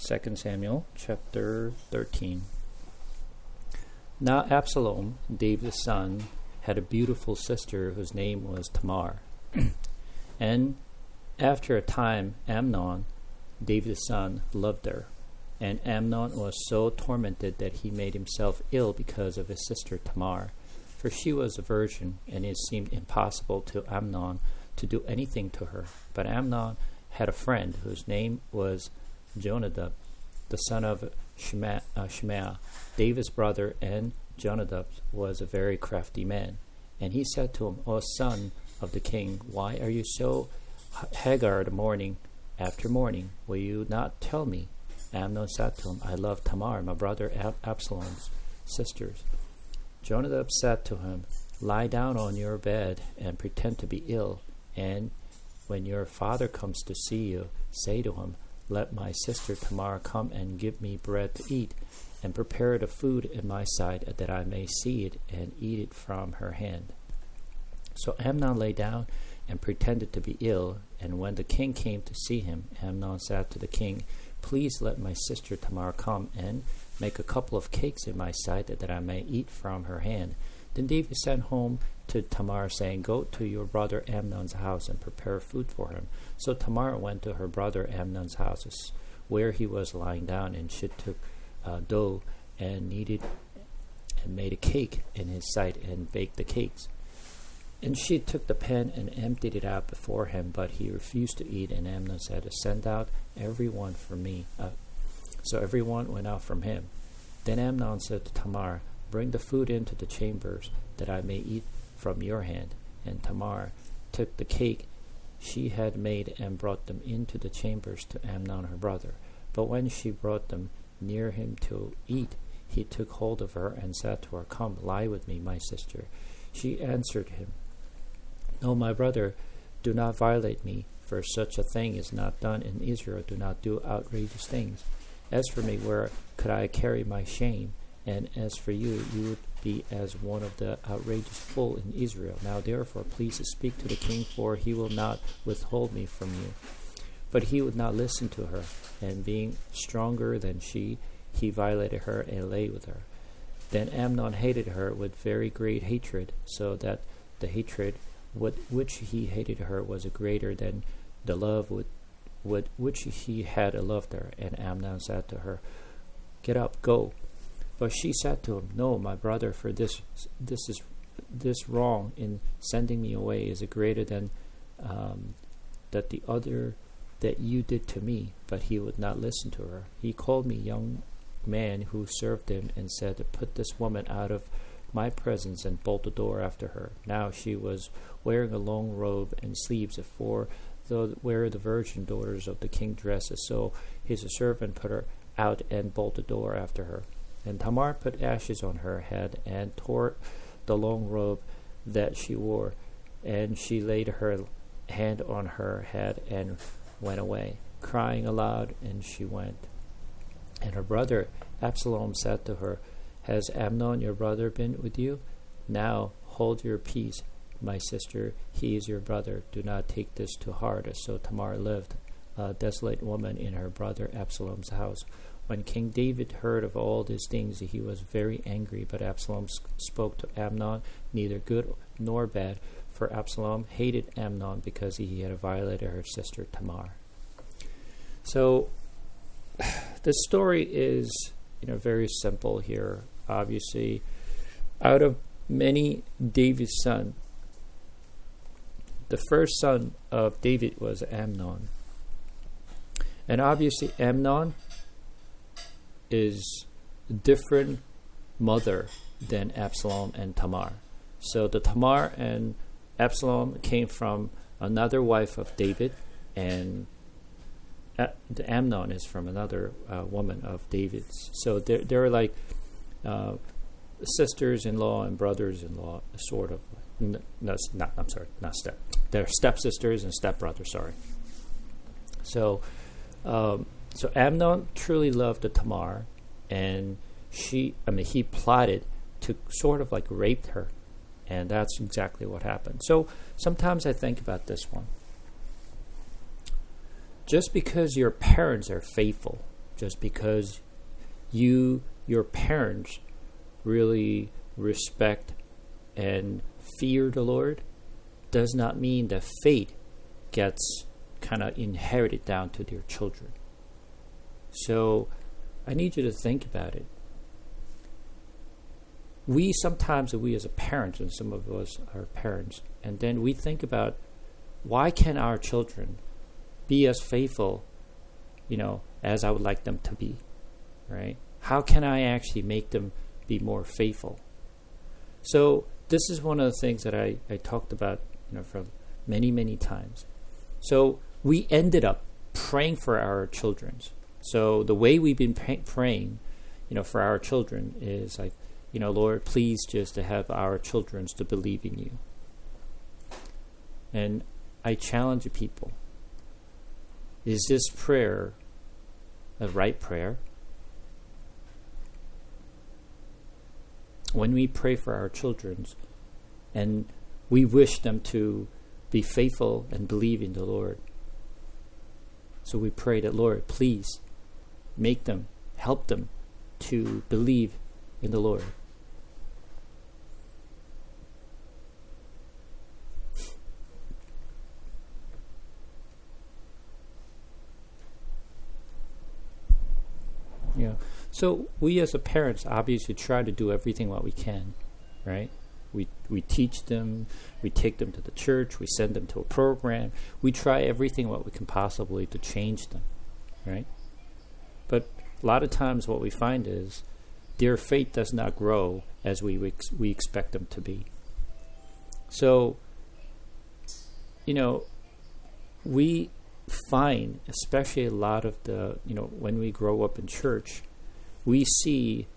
2 Samuel chapter 13. Now Absalom, David's son, had a beautiful sister whose name was Tamar. And after a time, Amnon, David's son, loved her. And Amnon was so tormented that he made himself ill because of his sister Tamar. For she was a virgin, and it seemed impossible to Amnon to do anything to her. But Amnon had a friend whose name was Jonadab, the son of Shimea, David's brother, and Jonadab was a very crafty man. And he said to him, O son of the king, why are you so haggard morning after morning? Will you not tell me? Amnon said to him, I love Tamar, my brother Absalom's sisters. Jonadab said to him, lie down on your bed and pretend to be ill, and when your father comes to see you, say to him, let my sister Tamar come and give me bread to eat, and prepare the food in my sight, that I may see it and eat it from her hand. So Amnon lay down and pretended to be ill, and when the king came to see him, Amnon said to the king, please let my sister Tamar come and make a couple of cakes in my sight, that I may eat from her hand. Then David sent home to Tamar, saying, go to your brother Amnon's house and prepare food for him. So Tamar went to her brother Amnon's house, where he was lying down, and she took dough and kneaded and made a cake in his sight and baked the cakes. And she took the pan and emptied it out before him, but he refused to eat. And Amnon said, send out everyone from me. So everyone went out from him. Then Amnon said to Tamar, bring the food into the chambers, that I may eat from your hand. And Tamar took the cake she had made and brought them into the chambers to Amnon her brother. But when she brought them near him to eat, he took hold of her and said to her, come, lie with me, my sister. She answered him, no, my brother, do not violate me, for such a thing is not done in Israel. Do not do outrageous things. As for me, where could I carry my shame? And as for you, you would be as one of the outrageous fool in Israel. Now therefore, please speak to the king, for he will not withhold me from you. But he would not listen to her, and being stronger than she, he violated her and lay with her. Then Amnon hated her with very great hatred, so that the hatred with which he hated her was greater than the love with which he had loved her. And Amnon said to her, get up, go. But she said to him, no, my brother, for this wrong in sending me away is greater than that the other that you did to me. But he would not listen to her. He called me young man who served him and said, put this woman out of my presence and bolt the door after her. Now she was wearing a long robe and sleeves, for though where the virgin daughters of the king dresses. So his servant put her out and bolted the door after her. And Tamar put ashes on her head and tore the long robe that she wore, and she laid her hand on her head and went away, crying aloud, and she went. And her brother Absalom said to her, has Amnon your brother been with you? Now hold your peace, my sister, he is your brother. Do not take this to heart. So Tamar lived, a desolate woman, in her brother Absalom's house. When King David heard of all these things, he was very angry. But Absalom spoke to Amnon, neither good nor bad, for Absalom hated Amnon because he had violated her sister Tamar. So the story is very simple here. Obviously, out of many David's sons, the first son of David was Amnon. And obviously Amnon is a different mother than Absalom and Tamar. So the Tamar and Absalom came from another wife of David, and the Amnon is from another woman of David's. So they're like sisters-in-law and brothers-in-law, sort of. They're stepsisters and stepbrothers. Sorry. So Amnon truly loved the Tamar, and he plotted to sort of like rape her, and that's exactly what happened. So sometimes I think about this one. Just because your parents are faithful Just because your parents really respect and fear the Lord does not mean that faith gets kind of inherited down to their children. So I need you to think about it. We as a parent, and some of us are parents, and then we think about, why can our children be as faithful, as I would like them to be, right? How can I actually make them be more faithful? So this is one of the things that I talked about, for many, many times. So we ended up praying for our children. So the way we've been praying, for our children is like, Lord, please just to have our children to believe in you. And I challenge people, is this prayer a right prayer? When we pray for our children and we wish them to be faithful and believe in the Lord, so we pray that, Lord, please help them to believe in the Lord. Yeah. So we as a parents obviously try to do everything what we can, right? We teach them, we take them to the church, we send them to a program. We try everything what we can possibly to change them, right? But a lot of times what we find is their faith does not grow as we expect them to be. So, we find, especially a lot of the, when we grow up in church, we see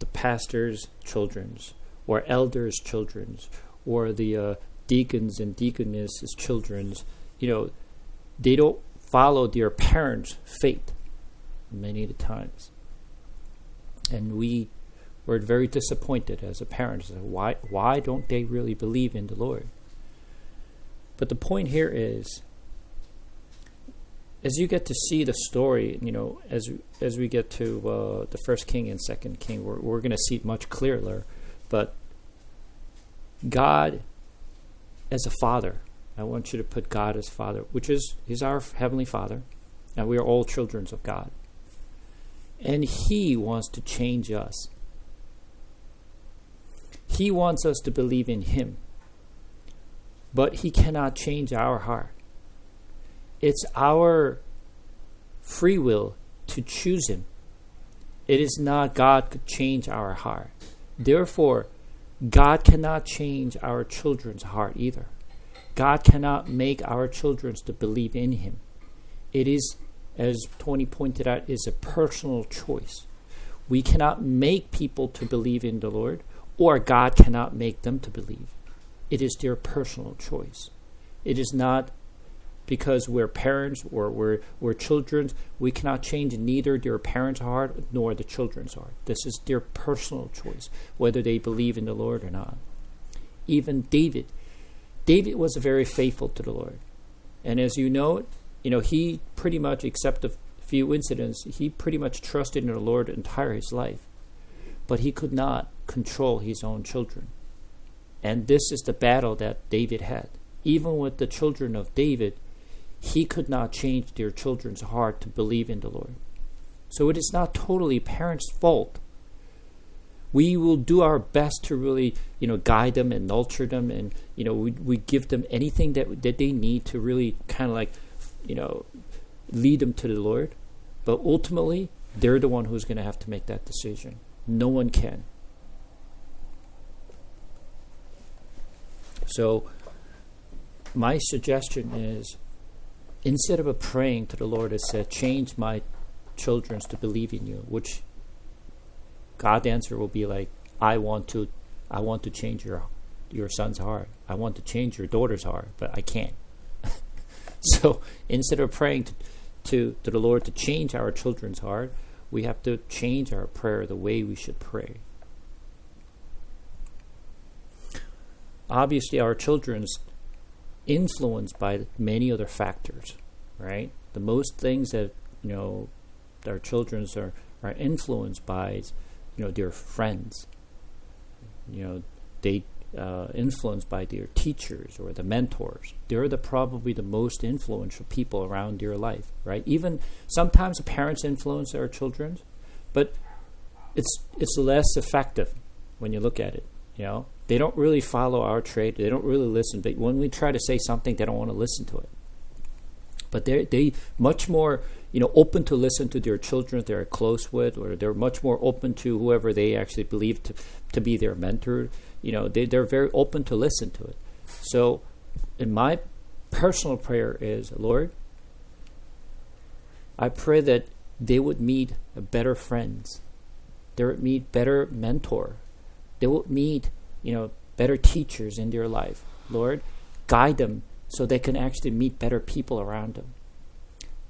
the pastor's children's or elders' children's or the deacons and deaconesses' children's, they don't follow their parents' faith many of the times. And we were very disappointed as a parent. Why don't they really believe in the Lord? But the point here is, as you get to see the story, as we get to the first king and second king, we're going to see it much clearer. But God as a father, I want you to put God as Father, which is He's our Heavenly Father, and we are all children of God. And He wants to change us. He wants us to believe in Him. But He cannot change our heart. It's our free will to choose Him. It is not God could change our heart. Therefore, God cannot change our children's heart either. God cannot make our children to believe in Him. It is, as Tony pointed out, is a personal choice. We cannot make people to believe in the Lord, or God cannot make them to believe. It is their personal choice. It is not because we're parents or we're children. We cannot change neither their parents' heart nor the children's heart. This is their personal choice, whether they believe in the Lord or not. Even David was very faithful to the Lord. And as you know, he pretty much, except a few incidents, he pretty much trusted in the Lord entire his life. But he could not control his own children. And this is the battle that David had. Even with the children of David, he could not change their children's heart to believe in the Lord. So it is not totally parents' fault. We will do our best to really, guide them and nurture them, and we give them anything that they need to really kind of like, lead them to the Lord. But ultimately, they're the one who's going to have to make that decision. No one can. So my suggestion is, instead of praying to the Lord that said, change my children to believe in you, which God's answer will be like, I want to change your son's heart. I want to change your daughter's heart, but I can't. So instead of praying to the Lord to change our children's heart, we have to change our prayer the way we should pray. Obviously, our children's influenced by many other factors, right? The most things that, our children are influenced by, their friends. They influenced by their teachers or the mentors. They're probably the most influential people around your life, right? Even sometimes the parents influence our children, but it's less effective when you look at it. They don't really follow our trait. They don't really listen. But when we try to say something, they don't want to listen to it. But they much more open to listen to their children they're close with, or they're much more open to whoever they actually believe to be their mentor. They're very open to listen to it. So, in my personal prayer is, Lord, I pray that they would meet better friends. They would meet better mentor. They would meet, better teachers in their life. Lord, guide them so they can actually meet better people around them.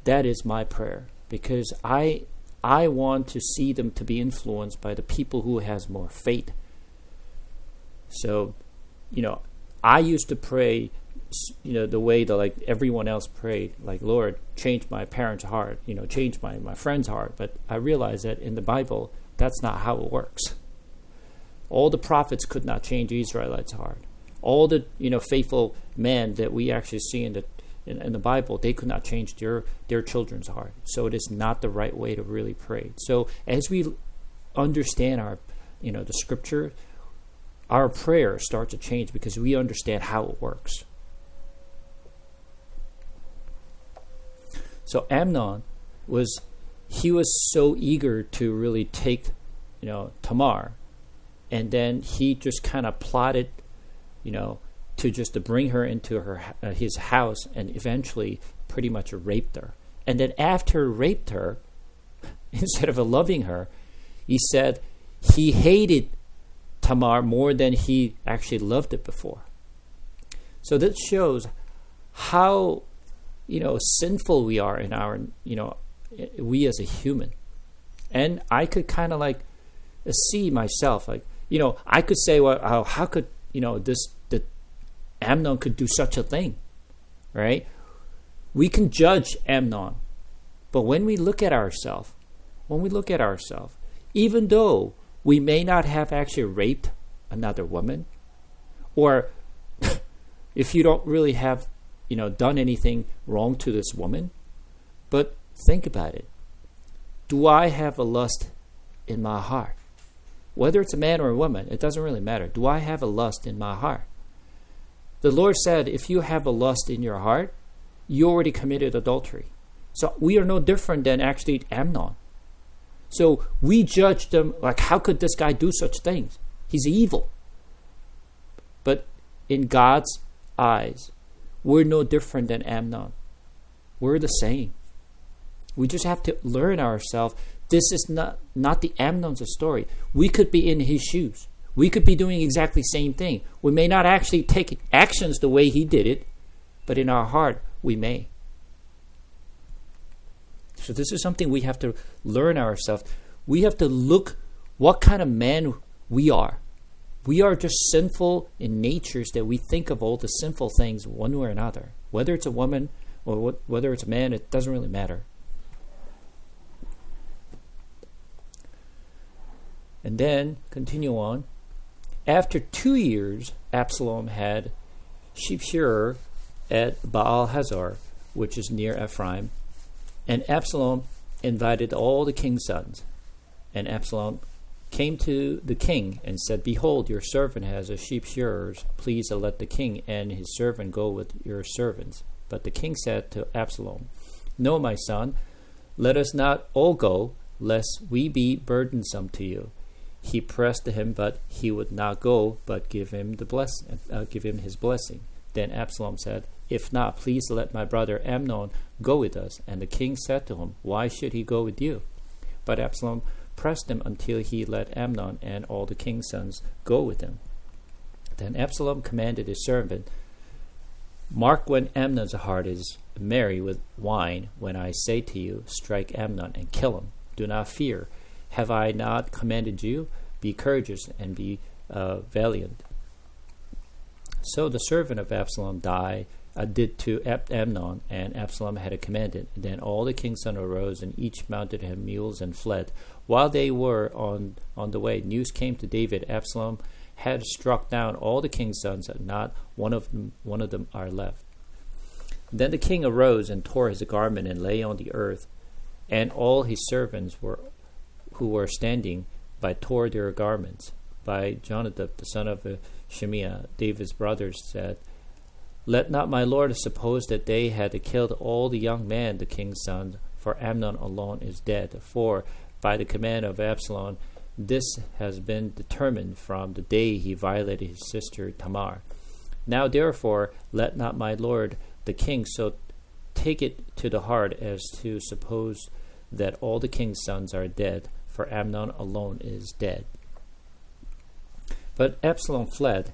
That is my prayer, because I want to see them to be influenced by the people who has more faith. So, I used to pray, the way that like everyone else prayed, like, Lord, change my parents' heart, change my friend's heart. But I realized that in the Bible, that's not how it works. All the prophets could not change the Israelites' heart. All the faithful men that we actually see in the Bible, they could not change their children's heart. So it is not the right way to really pray. So as we understand our the scripture, our prayer starts to change because we understand how it works. So Amnon was so eager to really take Tamar, and then he just kind of plotted to bring her into his house, and eventually pretty much raped her. And then after raped her, instead of loving her, he said he hated Tamar more than he actually loved it before. So that shows how sinful we are in our we as a human. And I could kind of like see myself, like I could say, well, how could that Amnon could do such a thing, right? We can judge Amnon, but when we look at ourselves, even though we may not have actually raped another woman, or if you don't really have done anything wrong to this woman, but think about it. Do I have a lust in my heart? Whether it's a man or a woman, it doesn't really matter. Do I have a lust in my heart? The Lord said, if you have a lust in your heart, you already committed adultery. So we are no different than actually Amnon. So we judge them like, how could this guy do such things? He's evil. But in God's eyes, we're no different than Amnon. We're the same. We just have to learn ourselves. This is not the Amnon's story. We could be in his shoes. We could be doing exactly the same thing. We may not actually take actions the way he did it, but in our heart, we may. So this is something we have to learn ourselves. We have to look what kind of man we are. We are just sinful in natures that we think of all the sinful things one way or another. Whether it's a woman or whether it's a man, it doesn't really matter. And then, continue on. After 2 years, Absalom had sheep shearer at Baal Hazor, which is near Ephraim. And Absalom invited all the king's sons. And Absalom came to the king and said, Behold, your servant has a sheep shearers. Please let the king and his servant go with your servants. But the king said to Absalom, No, my son, let us not all go, lest we be burdensome to you. He pressed him, but he would not go, but give him his blessing. Then Absalom said, If not, please let my brother Amnon go with us. And the king said to him, Why should he go with you? But Absalom pressed him until he let Amnon and all the king's sons go with him. Then Absalom commanded his servant, Mark when Amnon's heart is merry with wine, when I say to you, Strike Amnon and kill him. Do not fear. Have I not commanded you? Be courageous and be valiant. So the servant of Absalom died did to Amnon, and Absalom had commanded. Then all the king's sons arose, and each mounted him mules and fled. While they were on the way, news came to David: Absalom had struck down all the king's sons, and not one of them are left. Then the king arose and tore his garment and lay on the earth, and all his servants who were standing by tore their garments. By Jonadab, the son of Shemiah, David's brothers, said, "Let not my lord suppose that they had killed all the young men, the king's sons, for Amnon alone is dead. For by the command of Absalom, this has been determined from the day he violated his sister Tamar. Now therefore, let not my lord the king so take it to the heart as to suppose that all the king's sons are dead, for Amnon alone is dead." But Absalom fled,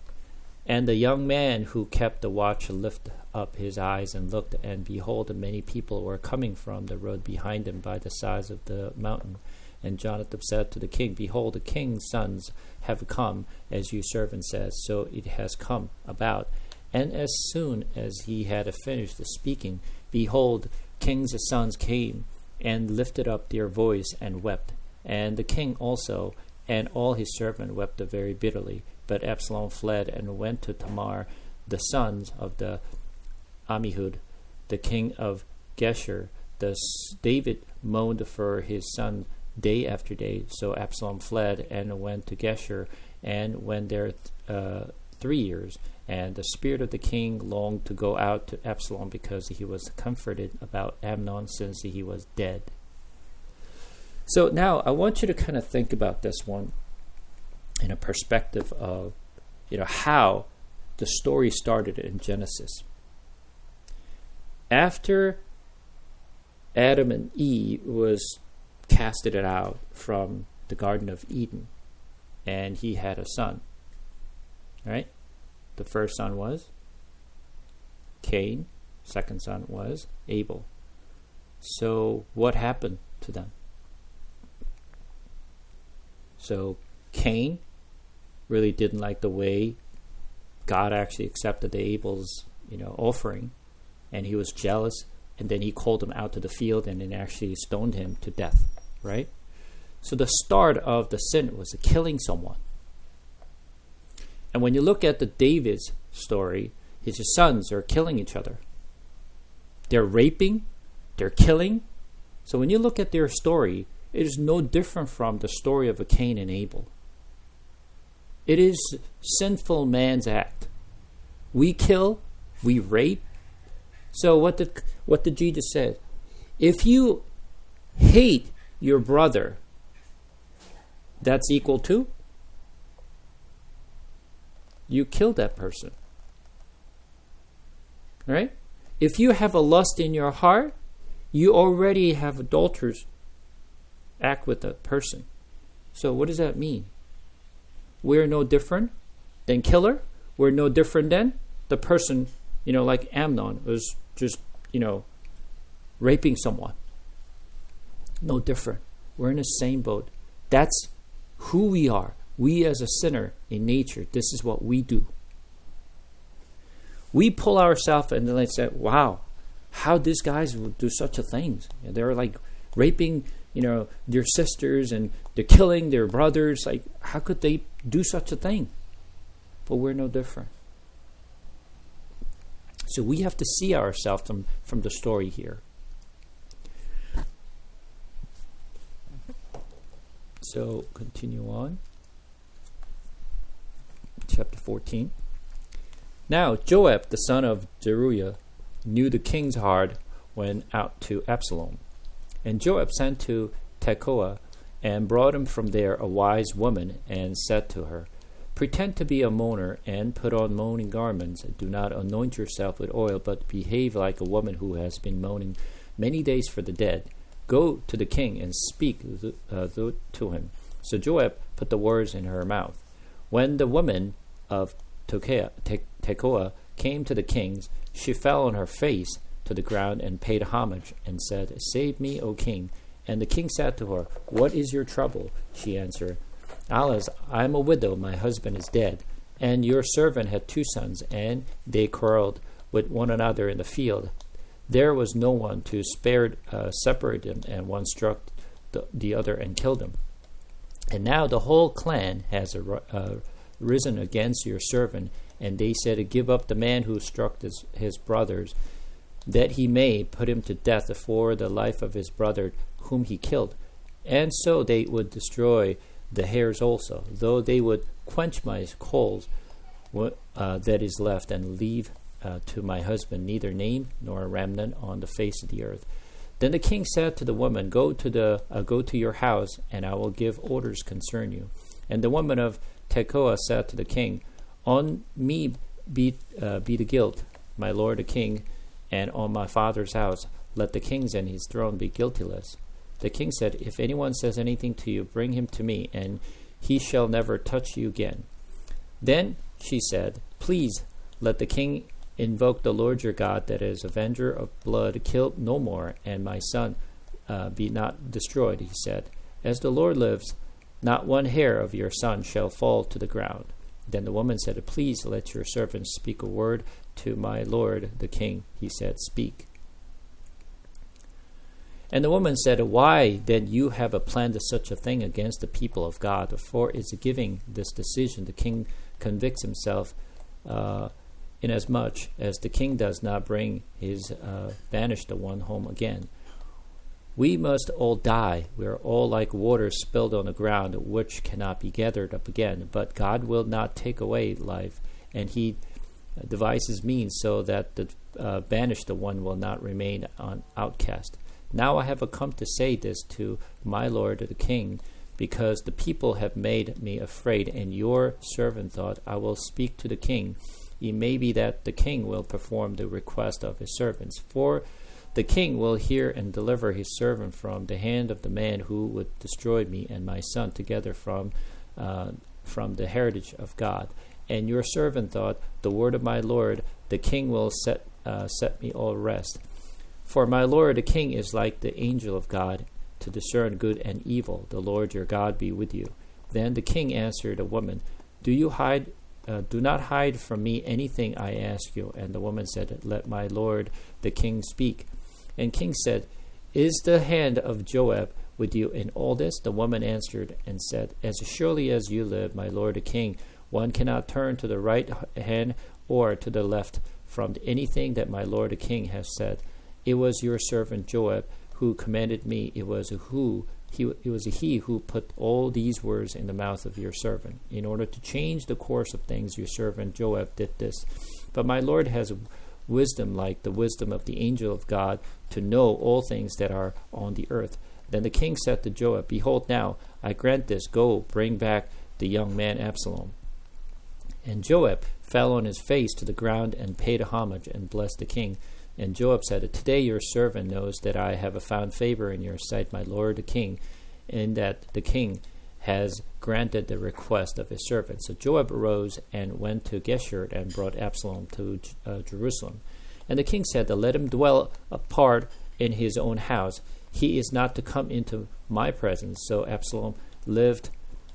and the young man who kept the watch lifted up his eyes and looked, and behold, many people were coming from the road behind him by the sides of the mountain. And Jonadab said to the king, "Behold, the king's sons have come, as your servant says, so it has come about." And as soon as he had finished speaking, behold, king's sons came and lifted up their voice and wept. And the king also and all his servants wept very bitterly. But Absalom fled and went to Tamar, the sons of the Ammihud, the king of Geshur. David mourned for his son day after day. So Absalom fled and went to Geshur, and went there 3 years. And the spirit of the king longed to go out to Absalom, because he was comforted about Amnon since he was dead. So now I want you to kind of think about this one in a perspective of, how the story started in Genesis. After Adam and Eve was casted out from the Garden of Eden, and he had a son, right? The first son was Cain. Second son was Abel. So what happened to them? So Cain really didn't like the way God actually accepted the Abel's, offering, and he was jealous, and then he called him out to the field and then actually stoned him to death, right? So the start of the sin was killing someone. And when you look at the David's story, his sons are killing each other. They're raping, they're killing. So when you look at their story, it is no different from the story of Cain and Abel. It is sinful man's act. We kill, we rape. So what did Jesus say? If you hate your brother, that's equal to you kill that person. Right? If you have a lust in your heart, you already have adulterers act with that person. So what does that mean? We're no different than killer. We're no different than the person, like Amnon was just, raping someone. No different. We're in the same boat. That's who we are. We as a sinner in nature, this is what we do. We pull ourselves and then say, wow, how these guys would do such a thing. They're like raping, their sisters, and they're killing their brothers. Like, how could they do such a thing? But we're no different. So we have to see ourselves from the story here. So continue on. Chapter 14. Now Joab, the son of Zeruiah, knew the king's heart, went out to Absalom. And Joab sent to Tekoa and brought him from there a wise woman, and said to her, "Pretend to be a mourner and put on mourning garments. Do not anoint yourself with oil, but behave like a woman who has been mourning many days for the dead. Go to the king and speak to him." So Joab put the words in her mouth. When the woman of Tekoa came to the king, she fell on her face to the ground and paid homage, and said, "Save me, O king." And the king said to her, "What is your trouble?" She answered, "Alas, I am a widow, my husband is dead, and your servant had 2 sons, and they quarreled with one another in the field. There was no one to separate them, and one struck the other and killed him. And now the whole clan has risen against your servant, and they said, give up the man who struck his brothers, that he may put him to death for the life of his brother whom he killed. And so they would destroy the hairs also, though they would quench my coals that is left, and leave to my husband neither name nor a remnant on the face of the earth. Then the king said to the woman, Go to your house, and I will give orders concerning you. And the woman of Tekoa said to the king, On me be the guilt, my lord the king, and on my father's house. Let the king's and his throne be guiltless. The king said, If anyone says anything to you, bring him to me, and he shall never touch you again. Then she said, Please let the king invoke the Lord your God, that is avenger of blood, kill no more, and my son be not destroyed. He said, As the Lord lives, not one hair of your son shall fall to the ground. Then the woman said, Please let your servant speak a word to my lord the king. He said, Speak. And the woman said, Why then you have planned such a thing against the people of God? For is giving this decision the king convicts himself, inasmuch as the king does not bring his banished one home again. We must all die. We are all like water spilled on the ground, which cannot be gathered up again. But God will not take away life, and he devises means so that the banished one will not remain an outcast. Now I have come to say this to my lord the king, because the people have made me afraid, and your servant thought, I will speak to the king. It may be that the king will perform the request of his servants. For the king will hear and deliver his servant from the hand of the man who would destroy me and my son together from the heritage of God. And your servant thought, the word of my lord, the king will set me all rest. For my lord the king is like the angel of God, to discern good and evil. The Lord your God be with you. Then the king answered the woman, Do not hide from me anything I ask you. And the woman said, Let my lord the king speak. And king said, Is the hand of Joab with you in all this? The woman answered and said, As surely as you live, my lord the king, one cannot turn to the right hand or to the left from anything that my lord the king has said. It was your servant Joab who commanded me. It was he who put all these words in the mouth of your servant. In order to change the course of things, your servant Joab did this. But my Lord has wisdom like the wisdom of the angel of God, to know all things that are on the earth. Then the king said to Joab, Behold, now I grant this. Go, bring back the young man Absalom. And Joab fell on his face to the ground and paid homage and blessed the king. And Joab said, Today your servant knows that I have found favor in your sight, my lord the king, in that the king has granted the request of his servant. So Joab arose and went to Geshur and brought Absalom to Jerusalem. And the king said, Let him dwell apart in his own house. He is not to come into my presence. So Absalom lived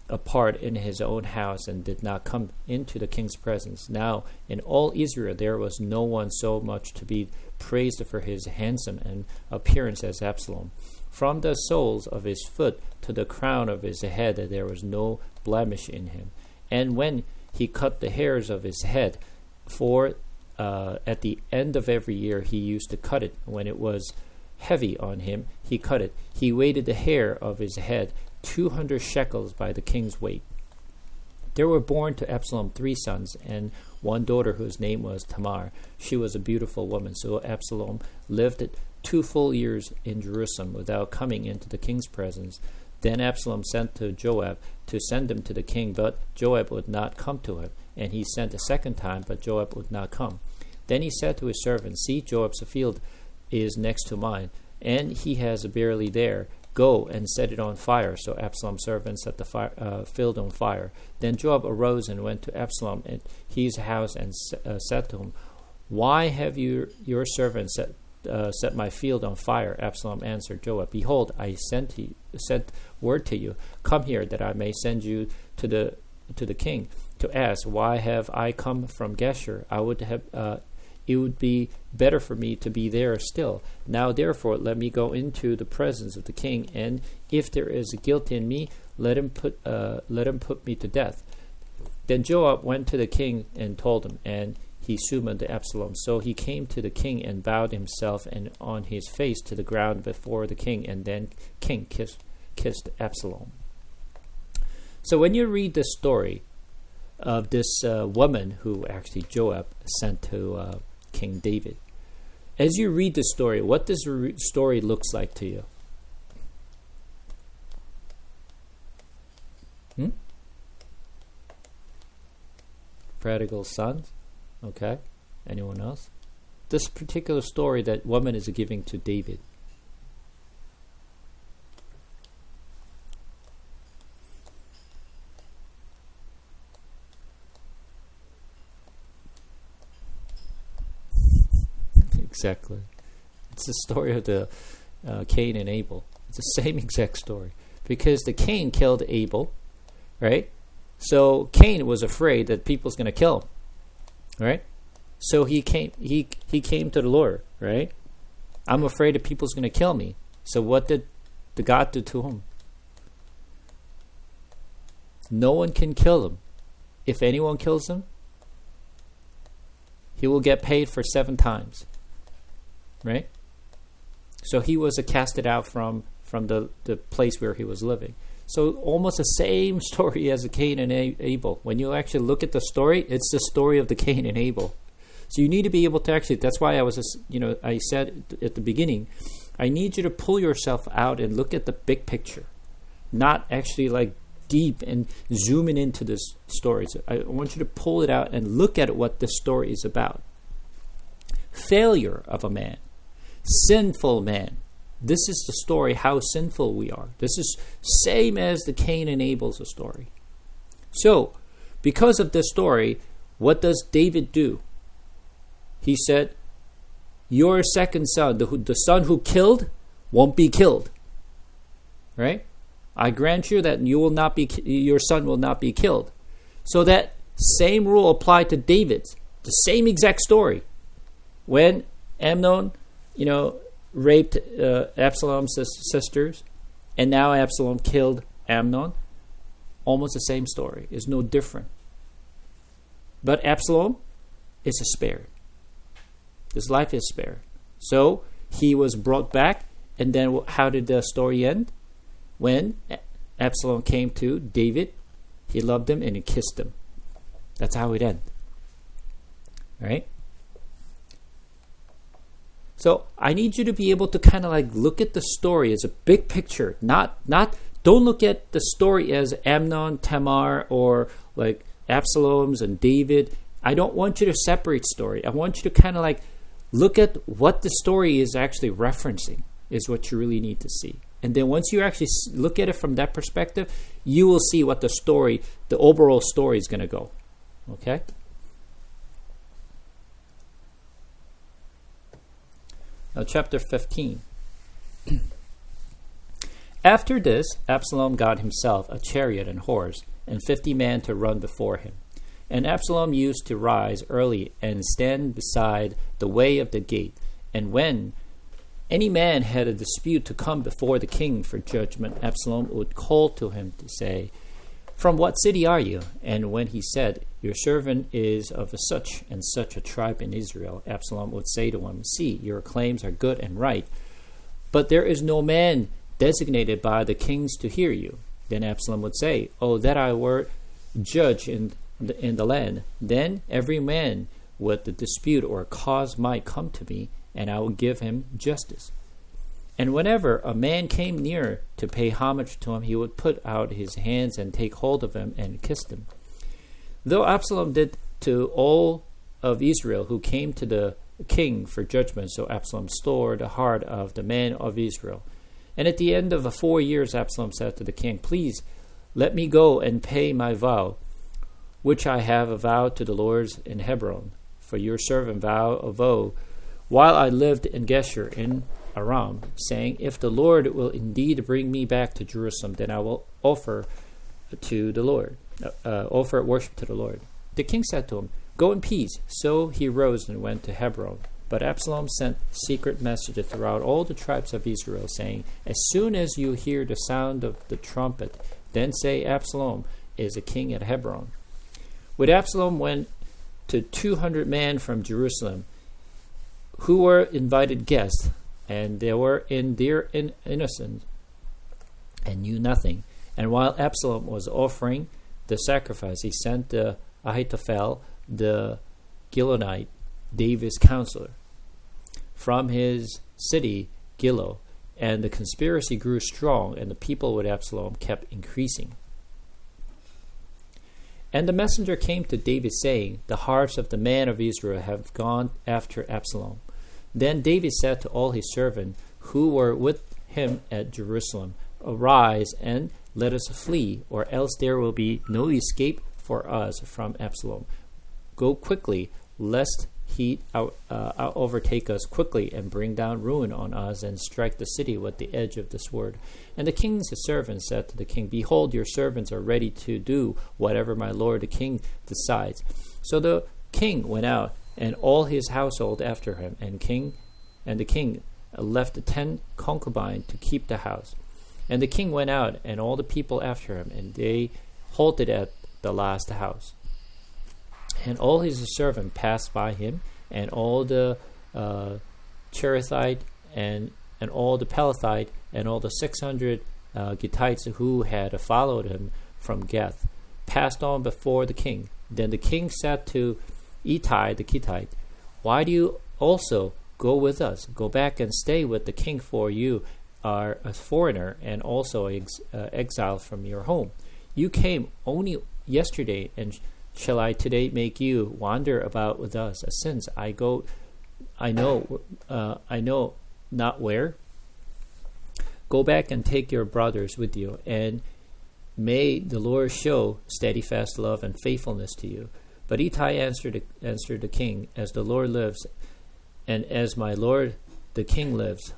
apart in his own house and did not come into the king's presence. Now in all Israel there was no one so much to be praised for his handsome and appearance as Absalom. From the soles of his foot to the crown of his head there was no blemish in him. And when he cut the hairs of his head, for at the end of every year he used to cut it, when it was heavy on him, he cut it. He weighted the hair of his head 200 shekels by the king's weight. There were born to Absalom 3 sons and 1 daughter whose name was Tamar. She was a beautiful woman. So Absalom lived 2 full years in Jerusalem without coming into the king's presence. Then Absalom sent to Joab to send him to the king, but Joab would not come to him. And he sent a second time, but Joab would not come. Then he said to his servant, See, Joab's field is next to mine, and he has barley there. Go and set it on fire. So Absalom's servant set the field on fire. Then Joab arose and went to Absalom at his house and said to him, Why have your servant set my field on fire? Absalom answered Joab, Behold, I sent word to you, Come here, that I may send you to the king, to ask, Why have I come from Geshur? I would have it would be better for me to be there still. Now therefore let me go into the presence of the king, and if there is guilt in me, let him put me to death. Then Joab went to the king and told him, and he summoned Absalom. So he came to the king and bowed himself and on his face to the ground before the king, and then king kissed Absalom. So when you read the story of this woman who actually Joab sent to King David, as you read the story, what does the story looks like to you? Prodigal sons? Okay. Anyone else? This particular story that woman is giving to David. Exactly. It's the story of the Cain and Abel. It's the same exact story. Because the Cain killed Abel, right? So Cain was afraid that people's going to kill him, right? So he came to the Lord, right? I'm afraid that people's going to kill me. So what did the God do to him? No one can kill him. If anyone kills him, he will get paid for 7 times, right? So he was casted out from the place where he was living. So almost the same story as the Cain and Abel. When you actually look at the story, it's the story of the Cain and Abel. So you need to be able to actually, that's why I said at the beginning, I need you to pull yourself out and look at the big picture, not actually like deep and zooming into this story. So I want you to pull it out and look at what this story is about. Failure of a man, sinful man. This is the story, how sinful we are. This is same as the Cain and Abel's story. So, because of this story, what does David do? He said, your second son, the son who killed, won't be killed. Right? I grant you that your son will not be killed. So that same rule applied to David. The same exact story. When Amnon, raped Absalom's sisters, and now Absalom killed Amnon. Almost the same story. It's no different. But Absalom is spared. His life is spared. So he was brought back, and then how did the story end? When Absalom came to David, he loved him and he kissed him. That's how it ended. Right? So I need you to be able to kind of like look at the story as a big picture. Don't look at the story as Amnon, Tamar, or like Absalom's and David. I don't want you to separate story. I want you to kind of like look at what the story is actually referencing is what you really need to see. And then once you actually look at it from that perspective, you will see what the overall story is going to go. Okay? Now, chapter 15. After this, Absalom got himself a chariot and horse, and 50 men to run before him. And Absalom used to rise early and stand beside the way of the gate. And when any man had a dispute to come before the king for judgment, Absalom would call to him to say, "From what city are you?" And when he said, "Your servant is of such and such a tribe in Israel," Absalom would say to him, "See, your claims are good and right, but there is no man designated by the kings to hear you." Then Absalom would say, "Oh, that I were judge in the land. Then every man with the dispute or cause might come to me, and I will give him justice." And whenever a man came near to pay homage to him, he would put out his hands and take hold of him and kiss him. Though Absalom did to all of Israel who came to the king for judgment, so Absalom stored the heart of the men of Israel. And at the end of the 4 years, Absalom said to the king, "Please let me go and pay my vow, which I have vowed to the Lord in Hebron. For your servant vowed a vow while I lived in Geshur in Aram, saying, if the Lord will indeed bring me back to Jerusalem, then I will offer worship to the Lord." The king said to him, Go in peace. So he rose and went to Hebron. But Absalom sent secret messages throughout all the tribes of Israel, saying, As soon as you hear the sound of the trumpet, then say, Absalom is a king at Hebron. With Absalom went to 200 men from Jerusalem, who were invited guests, and they were in their innocence and knew nothing. And while Absalom was offering the sacrifice, he sent Ahithophel, the Gilonite, David's counselor, from his city Gilo, and the conspiracy grew strong, and the people with Absalom kept increasing. And the messenger came to David, saying, The hearts of the men of Israel have gone after Absalom. Then David said to all his servants who were with him at Jerusalem, Arise and let us flee, or else there will be no escape for us from Absalom. Go quickly, lest he overtake us quickly and bring down ruin on us and strike the city with the edge of the sword. And the king's servants said to the king, Behold, your servants are ready to do whatever my lord the king decides. So the king went out, and all his household after him, and the king left 10 concubines to keep the house. And the king went out, and all the people after him, and they halted at the last house. And all his servants passed by him, and all the Cherethite, and all the Pelethite, and all the 600 Gittites who had followed him from Gath, passed on before the king. Then the king said to Ittai the Gittite, Why do you also go with us? Go back and stay with the king, for you are a foreigner and also exiled from your home. You came only yesterday, and shall I today make you wander about with us? Since I know not where. Go back and take your brothers with you, and may the Lord show steadfast love and faithfulness to you. But Ittai answered the king, As the Lord lives, and as my lord the king lives,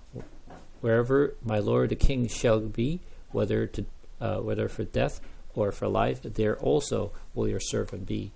wherever my lord the king shall be, whether for death or for life, there also will your servant be.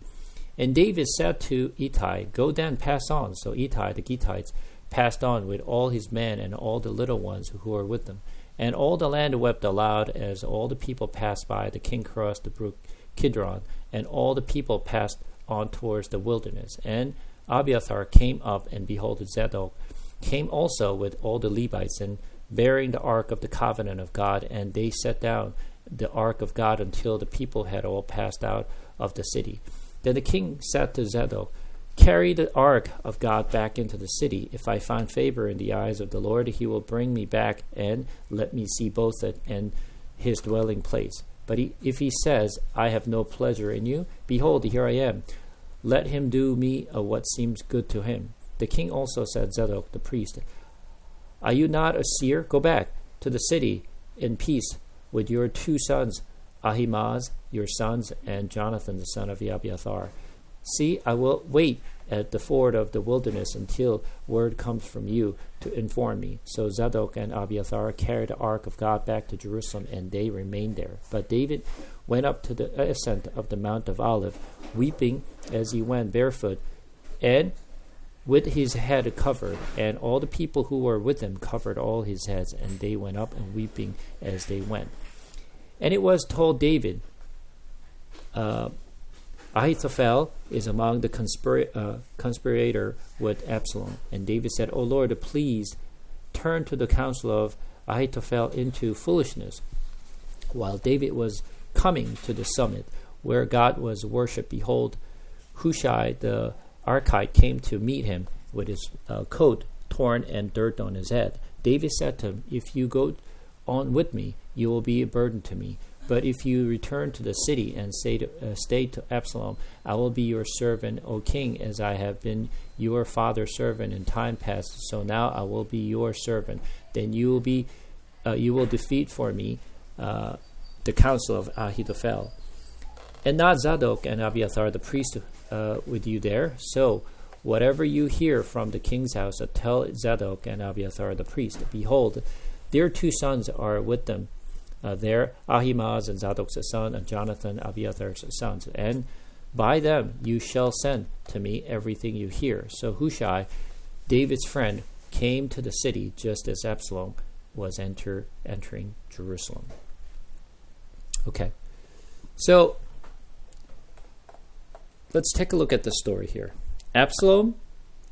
And David said to Ittai, Go then, pass on. So Ittai the Gittites passed on with all his men and all the little ones who were with them. And all the land wept aloud as all the people passed by. The king crossed the brook Kidron, and all the people passed on towards the wilderness. And Abiathar came up, and behold, Zadok came also with all the Levites, and bearing the ark of the covenant of God, and they set down the ark of God until the people had all passed out of the city. Then the king said to Zadok, Carry the ark of God back into the city. If I find favor in the eyes of the Lord, he will bring me back and let me see both it and his dwelling place. But if he says, I have no pleasure in you, behold, here I am. Let him do me what seems good to him. The king also said, Zadok the priest, Are you not a seer? Go back to the city in peace with your 2 sons, Ahimaaz, your sons, and Jonathan, the son of Abiathar. See, I will wait at the ford of the wilderness until word comes from you to inform me. So Zadok and Abiathar carried the ark of God back to Jerusalem, and they remained there. But David went up to the ascent of the Mount of Olives, weeping as he went barefoot, and with his head covered, and all the people who were with him covered all his heads, and they went up and weeping as they went. And it was told David, Ahithophel is among the conspirator with Absalom. And David said, O Lord, please turn to the counsel of Ahithophel into foolishness. While David was coming to the summit where God was worshipped, behold, Hushai the Archite came to meet him with his coat torn and dirt on his head. David said to him, If you go on with me, you will be a burden to me. But if you return to the city and stay to Absalom, I will be your servant, O king, as I have been your father's servant in time past. So now I will be your servant. Then you will defeat for me the counsel of Ahithophel, and not Zadok and Abiathar the priest with you there. So whatever you hear from the king's house, tell Zadok and Abiathar the priest. Behold, their 2 sons are with them. There, Ahimaaz and Zadok's son, and Jonathan, Abiathar's sons. And By them you shall send to me everything you hear. So Hushai, David's friend, came to the city just as Absalom was entering Jerusalem. Okay, so let's take a look at the story here. Absalom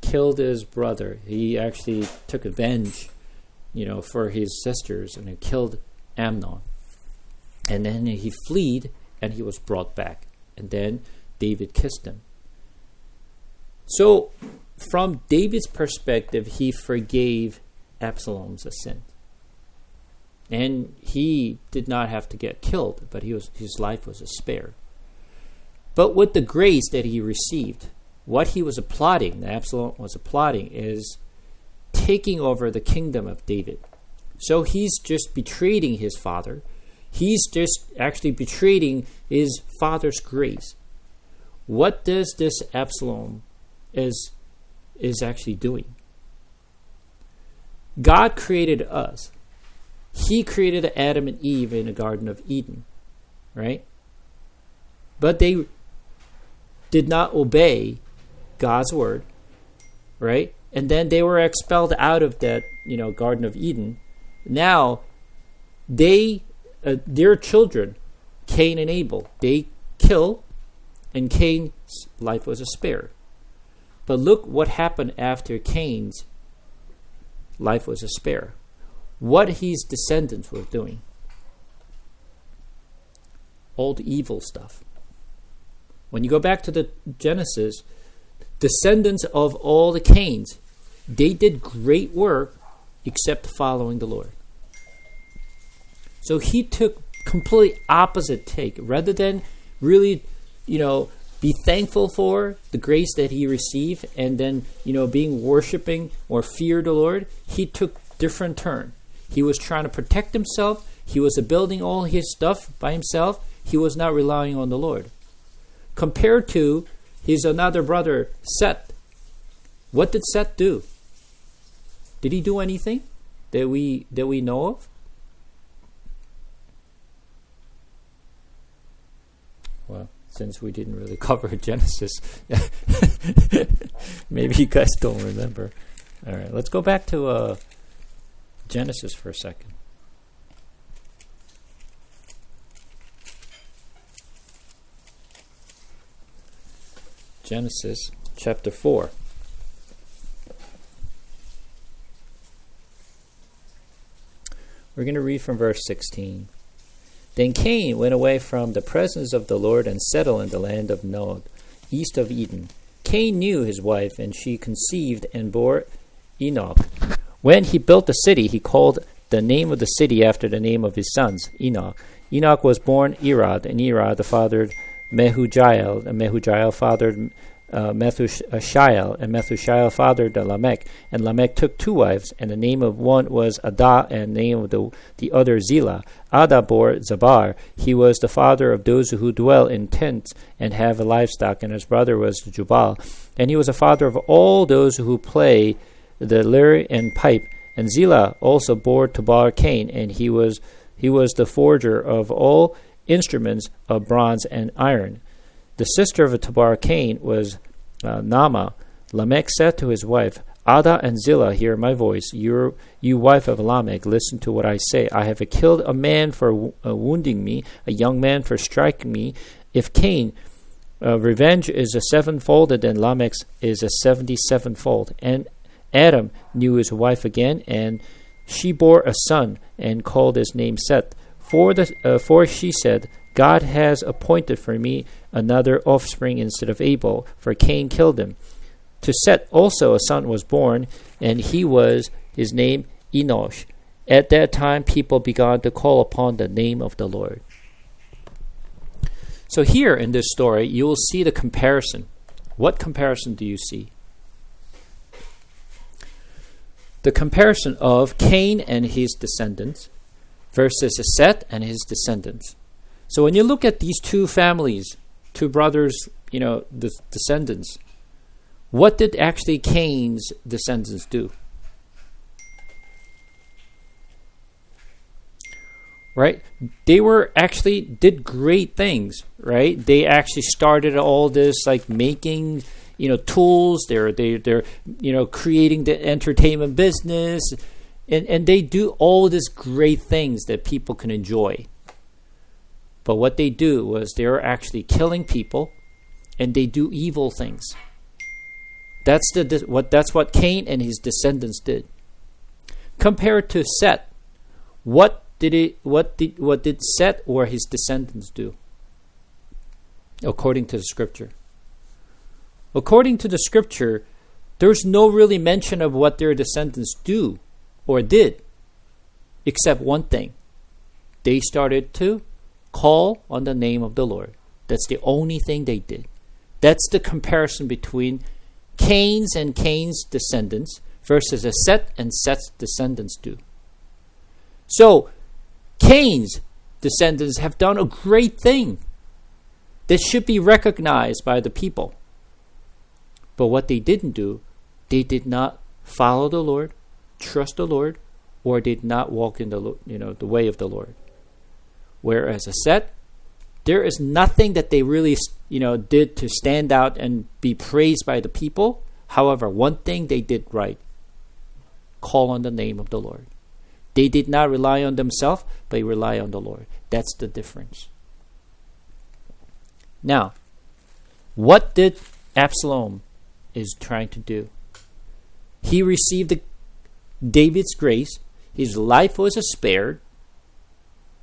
killed his brother. He actually took revenge, for his sisters, and he killed Amnon. And then he fled, and he was brought back. And then David kissed him. So, from David's perspective, he forgave Absalom's sin. And he did not have to get killed, but his life was spared. But with the grace that he received, what he was applauding, Absalom was applauding, is taking over the kingdom of David. So he's just betraying his father. He's just actually betraying his father's grace. What does this Absalom is actually doing? God created us. He created Adam and Eve in the Garden of Eden, right? But they did not obey God's word, right? And then they were expelled out of that, Garden of Eden. Now, their children, Cain and Abel, they kill, and Cain's life was spared. But look what happened after Cain's life was spared. What his descendants were doing. All the evil stuff. When you go back to the Genesis, descendants of all the Cains, they did great work except following the Lord. So he took completely opposite take. Rather than really, be thankful for the grace that he received and then, being worshiping or fear the Lord, he took different turn. He was trying to protect himself. He was building all his stuff by himself. He was not relying on the Lord. Compared to his another brother, Seth. What did Seth do? Did he do anything that we know of? Well, since we didn't really cover Genesis, maybe you guys don't remember. All right, let's go back to Genesis for a second. Genesis chapter 4. We're going to read from verse 16. Then Cain went away from the presence of the Lord and settled in the land of Nod, east of Eden. Cain knew his wife, and she conceived and bore Enoch. When he built the city, he called the name of the city after the name of his sons, Enoch. Enoch was born Irad, and Irad fathered Mehujael, and Mehujael fathered Methushael, and Methushael fathered Lamech. And Lamech took two wives, and the name of one was Adah, and the name of the other Zillah. Adah bore Zabar. He was the father of those who dwell in tents and have livestock, and his brother was Jubal. And he was the father of all those who play the lyre and pipe. And Zillah also bore Tubal Cain, and he was the forger of all instruments of bronze and iron. The sister of Tubal Cain was Naamah. Lamech said to his wife, Adah and Zillah, hear my voice. You wife of Lamech, listen to what I say. I have killed a man for wounding me, a young man for striking me. If Cain revenge is a sevenfold, then Lamech's is a 77fold. And Adam knew his wife again, and she bore a son, and called his name Seth. For she said, God has appointed for me another offspring instead of Abel, for Cain killed him. To Seth also a son was born, and his name Enosh. At that time people began to call upon the name of the Lord. So here in this story, you will see the comparison. What comparison do you see? The comparison of Cain and his descendants versus Seth and his descendants. So when you look at these two families, two brothers, the descendants, what did actually Cain's descendants do? right? They were actually did great things, right? They actually started all this like making, tools. They're creating the entertainment business, and they do all these great things that people can enjoy. But what they do was they're actually killing people, and they do evil things. That's what Cain and his descendants did. Compared to Seth, what did Seth or his descendants do? According to the scripture. According to the scripture, there's no really mention of what their descendants do or did, except one thing. They started to call on the name of the Lord. That's the only thing they did. That's the comparison between Cain's and Cain's descendants versus a Seth and Seth's descendants do. So, Cain's descendants have done a great thing that should be recognized by the people. But what they didn't do, they did not follow the Lord, trust the Lord, or did not walk in the way of the Lord. Whereas a Seth, there is nothing that they really did to stand out and be praised by the people. However, one thing they did right: call on the name of the Lord. They did not rely on themselves, but they rely on the Lord. That's the difference. Now, what did Absalom is trying to do? He received David's grace. His life was spared,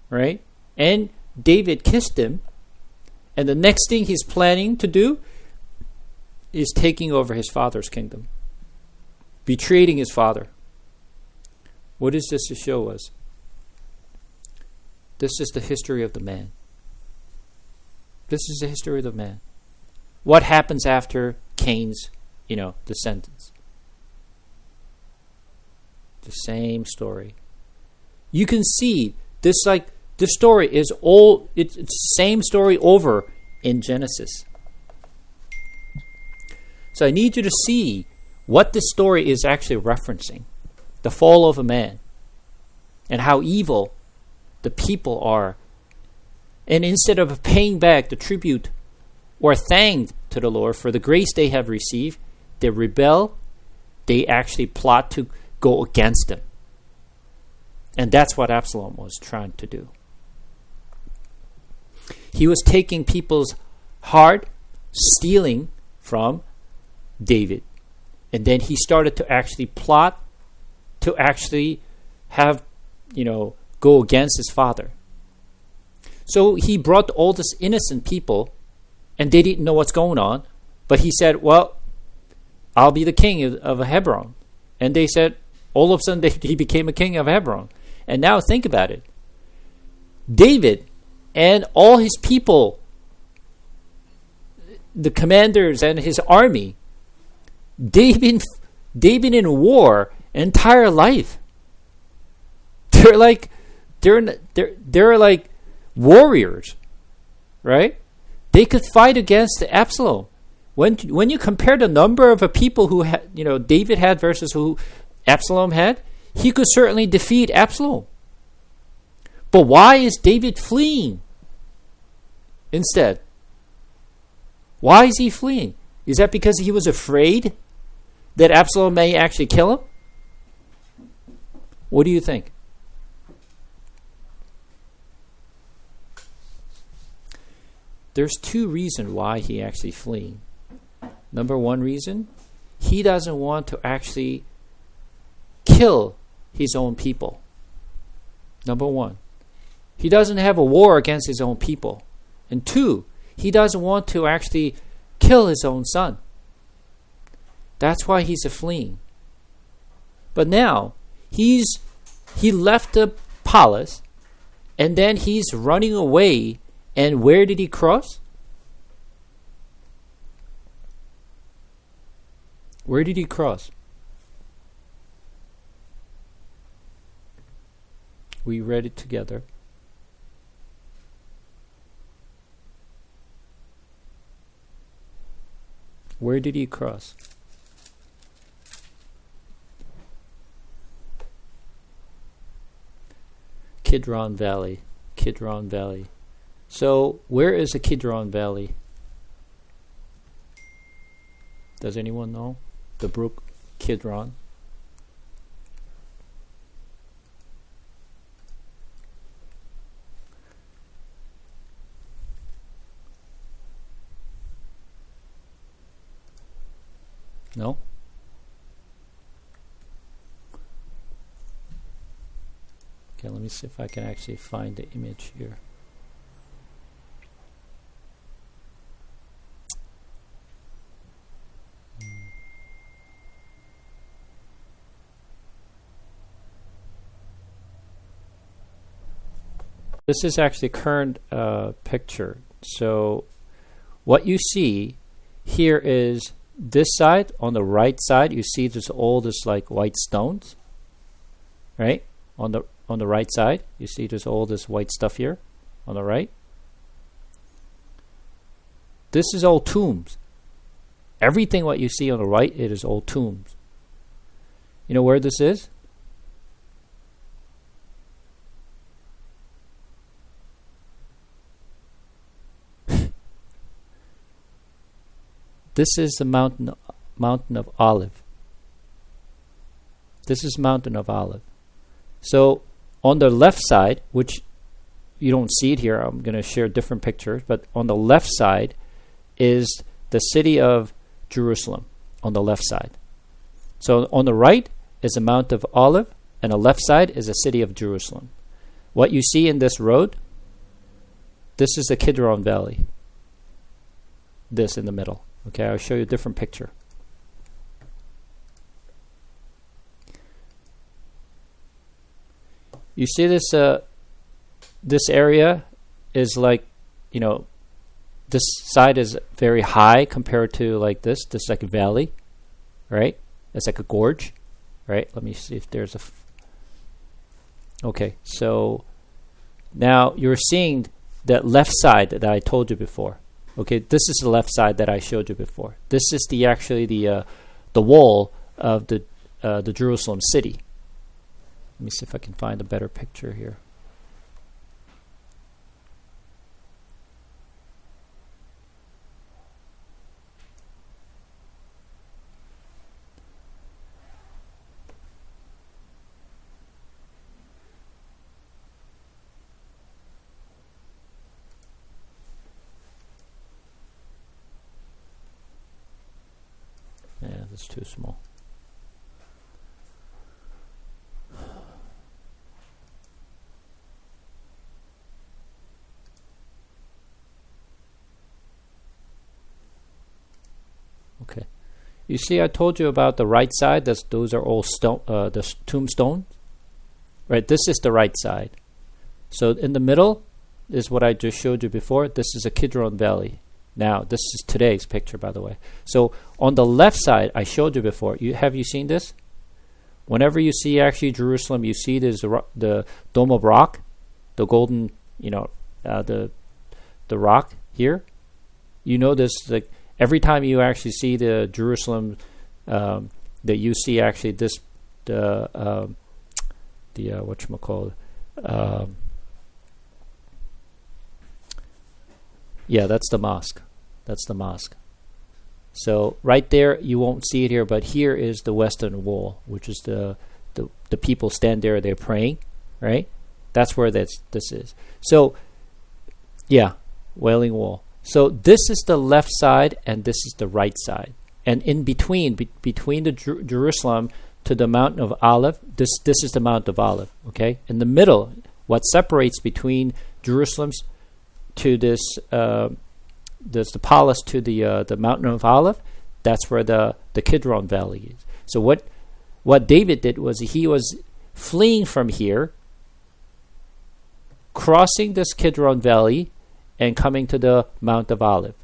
right? And David kissed him. And the next thing he's planning to do is taking over his father's kingdom, betraying his father. What is this to show us? This is the history of the man. This is the history of the man. What happens after Cain's, descendants? The same story. You can see this, the story is it's the same story over in Genesis. So I need you to see what this story is actually referencing. The fall of a man, and how evil the people are. And instead of paying back the tribute or thanks to the Lord for the grace they have received, they rebel. They actually plot to go against him. And that's what Absalom was trying to do. He was taking people's heart, stealing from David. And then he started to actually plot to actually have, go against his father. So he brought all these innocent people, and they didn't know what's going on. But he said, well, I'll be the king of Hebron. And they said, all of a sudden, he became a king of Hebron. And now think about it. David and all his people, the commanders and his army, they've been in war entire life. They're like warriors, right? They could fight against Absalom. When you compare the number of people who David had versus who Absalom had, he could certainly defeat Absalom. But why is David fleeing instead? Why is he fleeing? Is that because he was afraid that Absalom may actually kill him? What do you think? There's two reasons why he actually fleeing. Number one reason, he doesn't want to actually kill his own people. Number one, he doesn't have a war against his own people. And two, he doesn't want to actually kill his own son. That's why he's fleeing. But now, he left the palace, and then he's running away. And where did he cross? Where did he cross? We read it together. Where did he cross? Kidron Valley. Kidron Valley. So, where is the Kidron Valley? Does anyone know? The brook Kidron. No? Okay, let me see if I can actually find the image here. This is actually current picture. So what you see here is this side, on the right side, you see all this like white stones, right? On the right side, you see there's all this white stuff here on the right. This is all tombs. Everything what you see on the right, it is all tombs. You know where this is? This is the mountain of Olive. This is Mountain of Olive. So on the left side, which you don't see it here, I'm going to share different pictures, but on the left side is the city of Jerusalem, on the left side. So on the right is the Mount of Olive, and the left side is the city of Jerusalem. What you see in this road, this is the Kidron Valley. This in the middle. Okay, I'll show you a different picture. You see this this area is like, you know, this side is very high compared to like this is like a valley, right? It's like a gorge, right? Let me see if there's okay, so now you're seeing that left side that I told you before. Okay, this is the left side that I showed you before. This is actually the wall of the Jerusalem city. Let me see if I can find a better picture here. Yeah, that's too small. Okay. You see, I told you about the right side. Those are all stone, the tombstones. Right, this is the right side. So in the middle is what I just showed you before. This is a Kidron Valley. Now, this is today's picture, by the way. So on the left side, I showed you before. Have you seen this? Whenever you see actually Jerusalem, you see the Dome of Rock, the golden, the rock here. You know this, like every time you actually see the Jerusalem, that you see actually this, whatchamacallit, yeah, that's the mosque. That's the mosque. So right there, you won't see it here, but here is the Western Wall, which is the people stand there, they're praying, right? That's where this is. So, yeah, Wailing Wall. So this is the left side, and this is the right side. And in between, between the Jerusalem to the Mountain of Olive, this is the Mount of Olive, okay? In the middle, what separates between Jerusalem's to this the palace to the Mountain of Olive, that's where the Kidron Valley is. So what David did was he was fleeing from here, crossing this Kidron Valley, and coming to the Mount of Olive.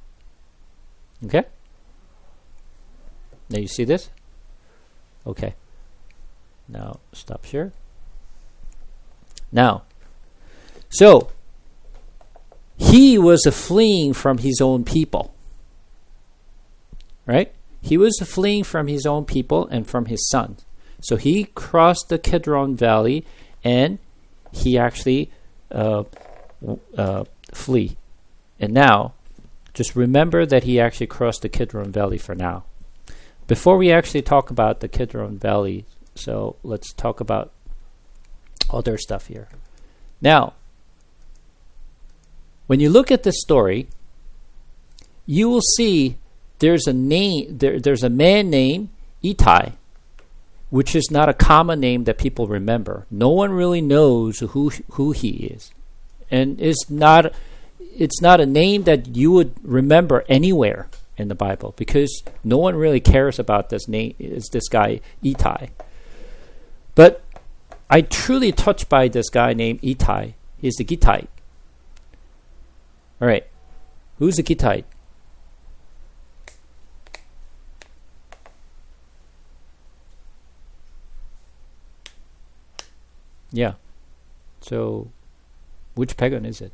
Okay? Now you see this? Okay. Now stop here. Now, so he was fleeing from his own people. Right? He was fleeing from his own people and from his sons. So he crossed the Kidron Valley, and he actually flee. And now, just remember that he actually crossed the Kidron Valley for now. Before we actually talk about the Kidron Valley, so let's talk about other stuff here. Now, when you look at this story, you will see there's a name. There's a man named Ittai, which is not a common name that people remember. No one really knows who he is, and it's not a name that you would remember anywhere in the Bible, because no one really cares about this name. Is this guy Ittai? But I truly touched by this guy named Ittai. He's the Gittite. All right, who's the Gittite? Yeah. So, which pagan is it?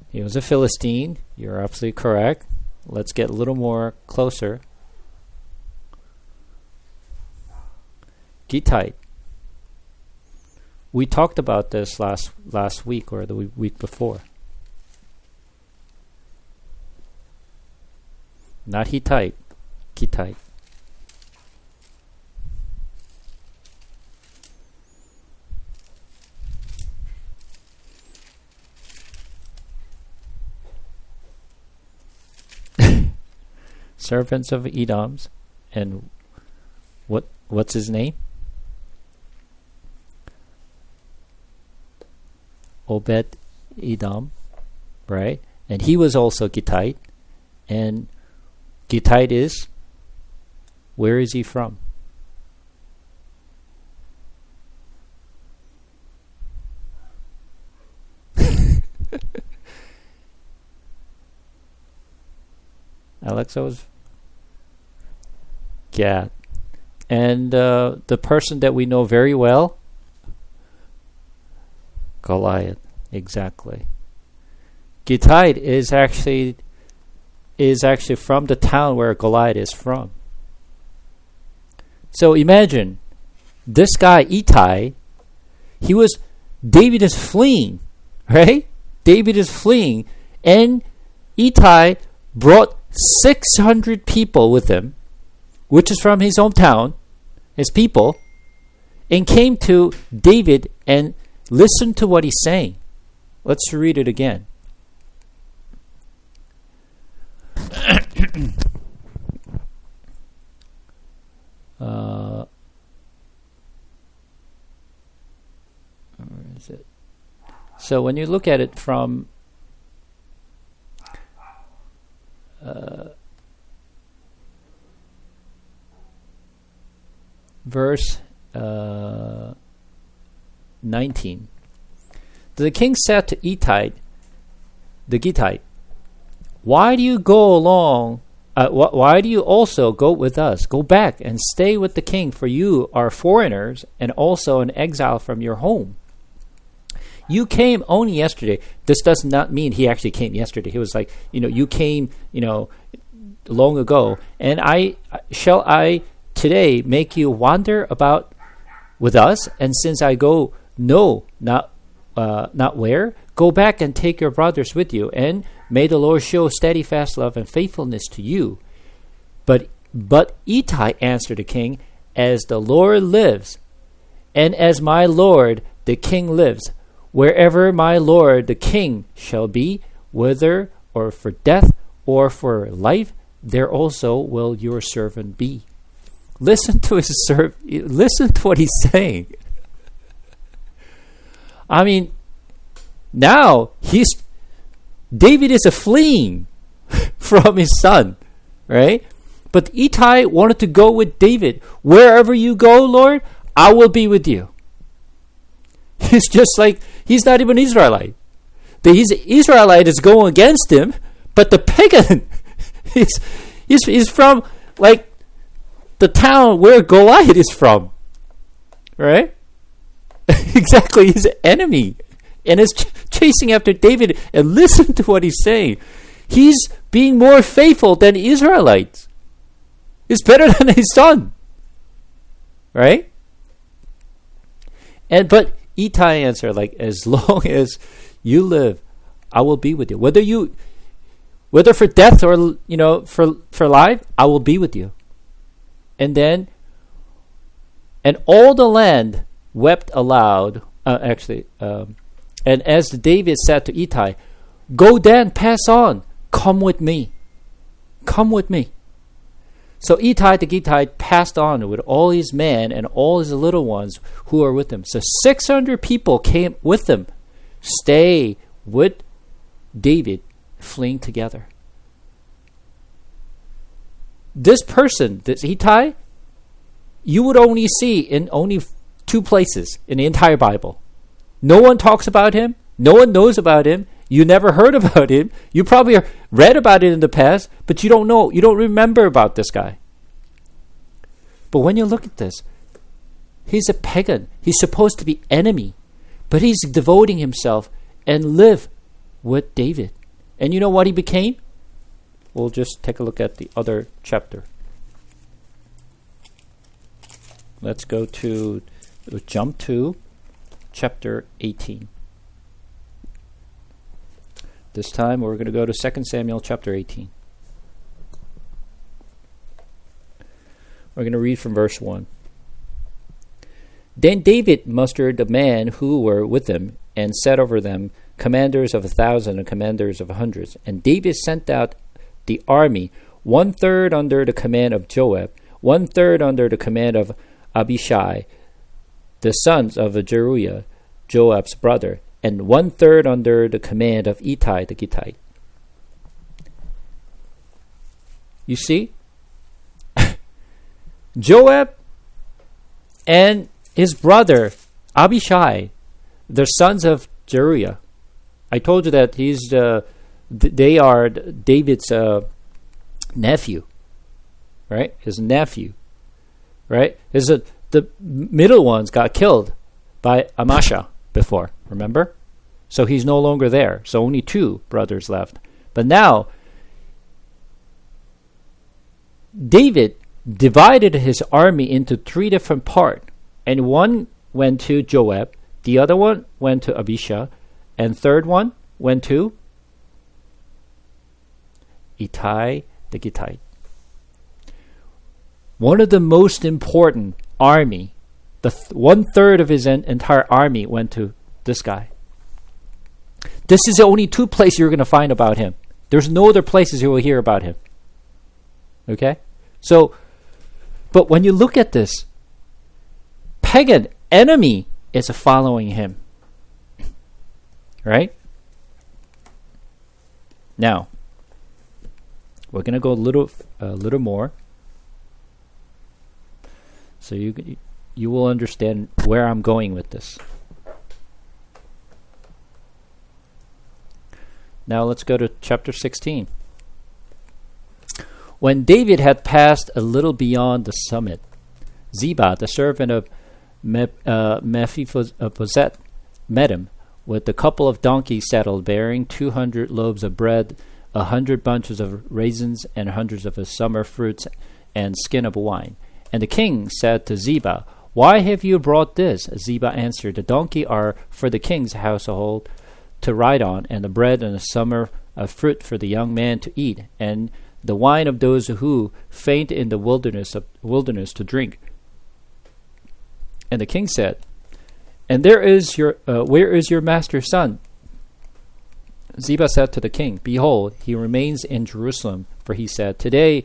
He was a Philistine. You're absolutely correct. Let's get a little more closer. Gittite. We talked about this last week or the week before. Not Hittite. Gittite. Servants of Edoms. And what's his name? Obed Edom, right? And he was also Gittite. And Gittite is, where is he from? Alexa was Gad. And the person that we know very well, Goliath, exactly. Gittite is actually from the town where Goliath is from. So imagine this guy Ittai. David is fleeing, right? David is fleeing, and Ittai brought 600 people with him, which is from his hometown, his people, and came to David and listen to what he's saying. Let's read it again. Where is it? So when you look at it from verse 19. The king said to Ittai, the Gittite, why do you go along? Why do you also go with us? Go back and stay with the king, for you are foreigners and also an exile from your home. You came only yesterday. This does not mean he actually came yesterday. He was like, you came, long ago. And shall I today make you wander about with us? And since I go, no, not where. Go back and take your brothers with you, and may the Lord show steadfast love and faithfulness to you. But Ittai answered the king, as the Lord lives, and as my lord the king lives, wherever my lord the king shall be, whether or for death or for life, there also will your servant be. Listen to listen to what he's saying. I mean, now David is fleeing from his son, right? But Ittai wanted to go with David. Wherever you go, Lord, I will be with you. He's just like, he's not even Israelite. The Israelite is going against him, but the pagan is from like the town where Goliath is from, right? Exactly, his enemy, and is chasing after David. And listen to what he's saying. He's being more faithful than Israelites. He's better than his son. right? But Ittai answered, like, as long as you live, I will be with you. Whether for death or for life, I will be with you. And all the land wept aloud. And as David said to Ittai, "Go then, pass on. Come with me. Come with me." So Ittai the Gittite passed on with all his men and all his little ones who were with him. So 600 people came with him, stay with David, fleeing together. This person, this Ittai, you would only see in only 2 places in the entire Bible. No one talks about him. No one knows about him. You never heard about him. You probably read about it in the past, but you don't know. You don't remember about this guy. But when you look at this, he's a pagan. He's supposed to be enemy, but he's devoting himself and live with David. And you know what he became? We'll just take a look at the other chapter. Let's jump to chapter 18. This time we're going to go to 2 Samuel chapter 18. We're going to read from verse 1. Then David mustered the men who were with him and set over them commanders of 1,000 and commanders of 100s. And David sent out the army, 1/3 under the command of Joab, 1/3 under the command of Abishai, the sons of Zeruiah, Joab's brother, and 1/3 under the command of Ittai the Gittite. You see? Joab and his brother Abishai, the sons of Zeruiah. I told you that they are David's nephew, right? His nephew, right? The middle ones got killed by Amasa before, remember? So he's no longer there. So only 2 brothers left. But now, David divided his army into 3 different parts. And one went to Joab, the other one went to Abishai, and third one went to Ittai the Gittite. One of the most important army, 1/3 of his entire army went to this guy. This is the only 2 places you're going to find about him. There's no other places you will hear about him. Okay? So, but when you look at this, pagan enemy is following him. Right? Now, we're going to go a little more. So you will understand where I'm going with this. Now let's go to chapter 16. When David had passed a little beyond the summit, Ziba, the servant of Mephibosheth, met him with a couple of donkeys saddled, bearing 200 loaves of bread, 100 bunches of raisins, and hundreds of summer fruits, and skin of wine. And the king said to Ziba, "Why have you brought this?" Ziba answered, "The donkey are for the king's household to ride on, and the bread and the summer fruit for the young man to eat, and the wine of those who faint in the wilderness to drink." And the king said, "And where is your master's son?" Ziba said to the king, "Behold, he remains in Jerusalem, for he said, 'Today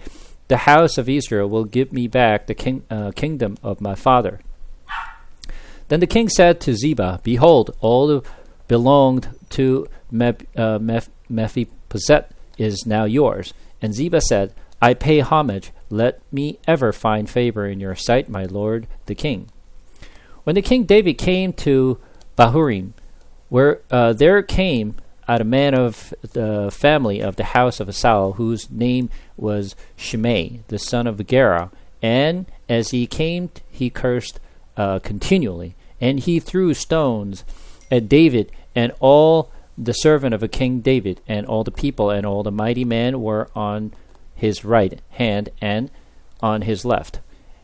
the house of Israel will give me back the kingdom of my father.'" Then the king said to Ziba, "Behold, all that belonged to Mephibosheth is now yours." And Ziba said, "I pay homage. Let me ever find favor in your sight, my lord the king." When the king David came to Bahurim, where there came out a man of the family of the house of Saul, whose name was Shimei, the son of Gera, and as he came, he cursed continually, and he threw stones at David and all the servant of a king David, and all the people and all the mighty men were on his right hand and on his left.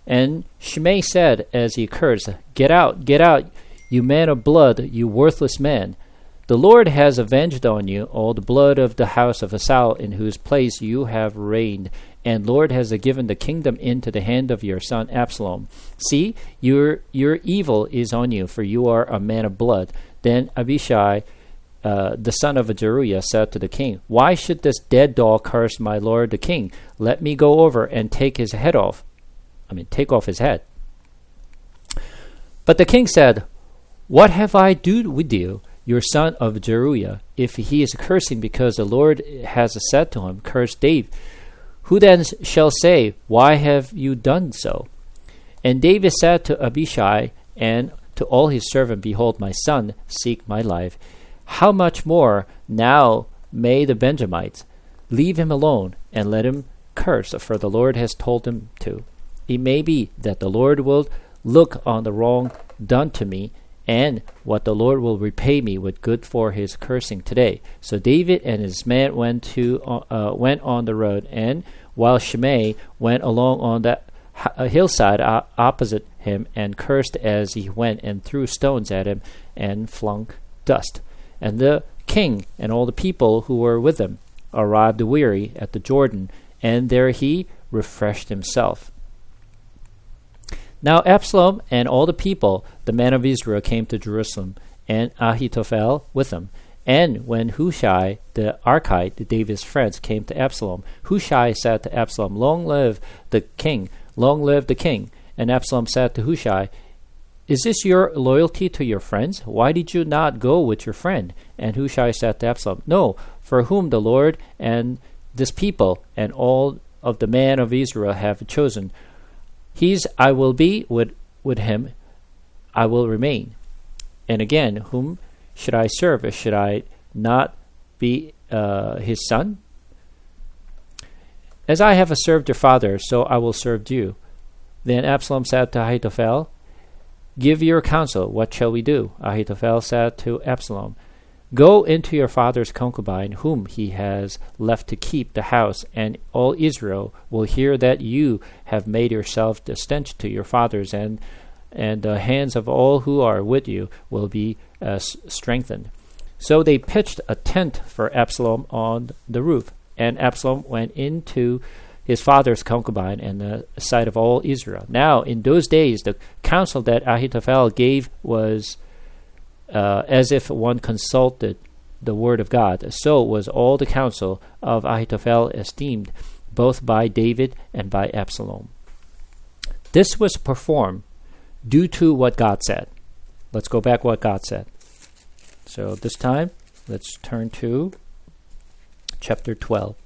And Shimei said as he cursed, get out, you man of blood, you worthless man. The Lord has avenged on you all the blood of the house of Esau, in whose place you have reigned, and Lord has given the kingdom into the hand of your son Absalom. See, your evil is on you, for you are a man of blood. Then Abishai, the son of Zeruiah, said to the king, why should this dead dog curse my lord the king? Let me go over and take his head off. Take off his head. But the king said, what have I do with you, your son of Zeruiah? If he is cursing because the Lord has said to him, curse David, who then shall say, why have you done so? And David said to Abishai and to all his servants, behold, my son seek my life. How much more now may the Benjamites leave him alone and let him curse, for the Lord has told him to. It may be that the Lord will look on the wrong done to me, and what the Lord will repay me with good for his cursing today. So David and his men went on the road, and while Shimei went along on that hillside opposite him, and cursed as he went, and threw stones at him, and flung dust. And the king and all the people who were with him arrived weary at the Jordan, and there he refreshed himself. Now Absalom and all the people, the men of Israel, came to Jerusalem, and Ahithophel with them. And when Hushai the Archite, David's friend, came to Absalom, Hushai said to Absalom, long live the king, long live the king. And Absalom said to Hushai, is this your loyalty to your friends? Why did you not go with your friend? And Hushai said to Absalom, no, for whom the Lord and this people and all of the men of Israel have chosen, I will be with him, I will remain. And again, whom should I serve? Should I not be his son? As I have served your father, so I will serve you. Then Absalom said to Ahithophel, give your counsel, what shall we do? Ahithophel said to Absalom, go into your father's concubine, whom he has left to keep the house, and all Israel will hear that you have made yourself the stench to your fathers, and the hands of all who are with you will be strengthened. So they pitched a tent for Absalom on the roof, and Absalom went into his father's concubine in the sight of all Israel. Now, in those days, the counsel that Ahithophel gave was as if one consulted the word of God. So was all the counsel of Ahithophel esteemed, both by David and by Absalom. This was performed due to what God said. Let's go back what God said. So this time, let's turn to chapter 12.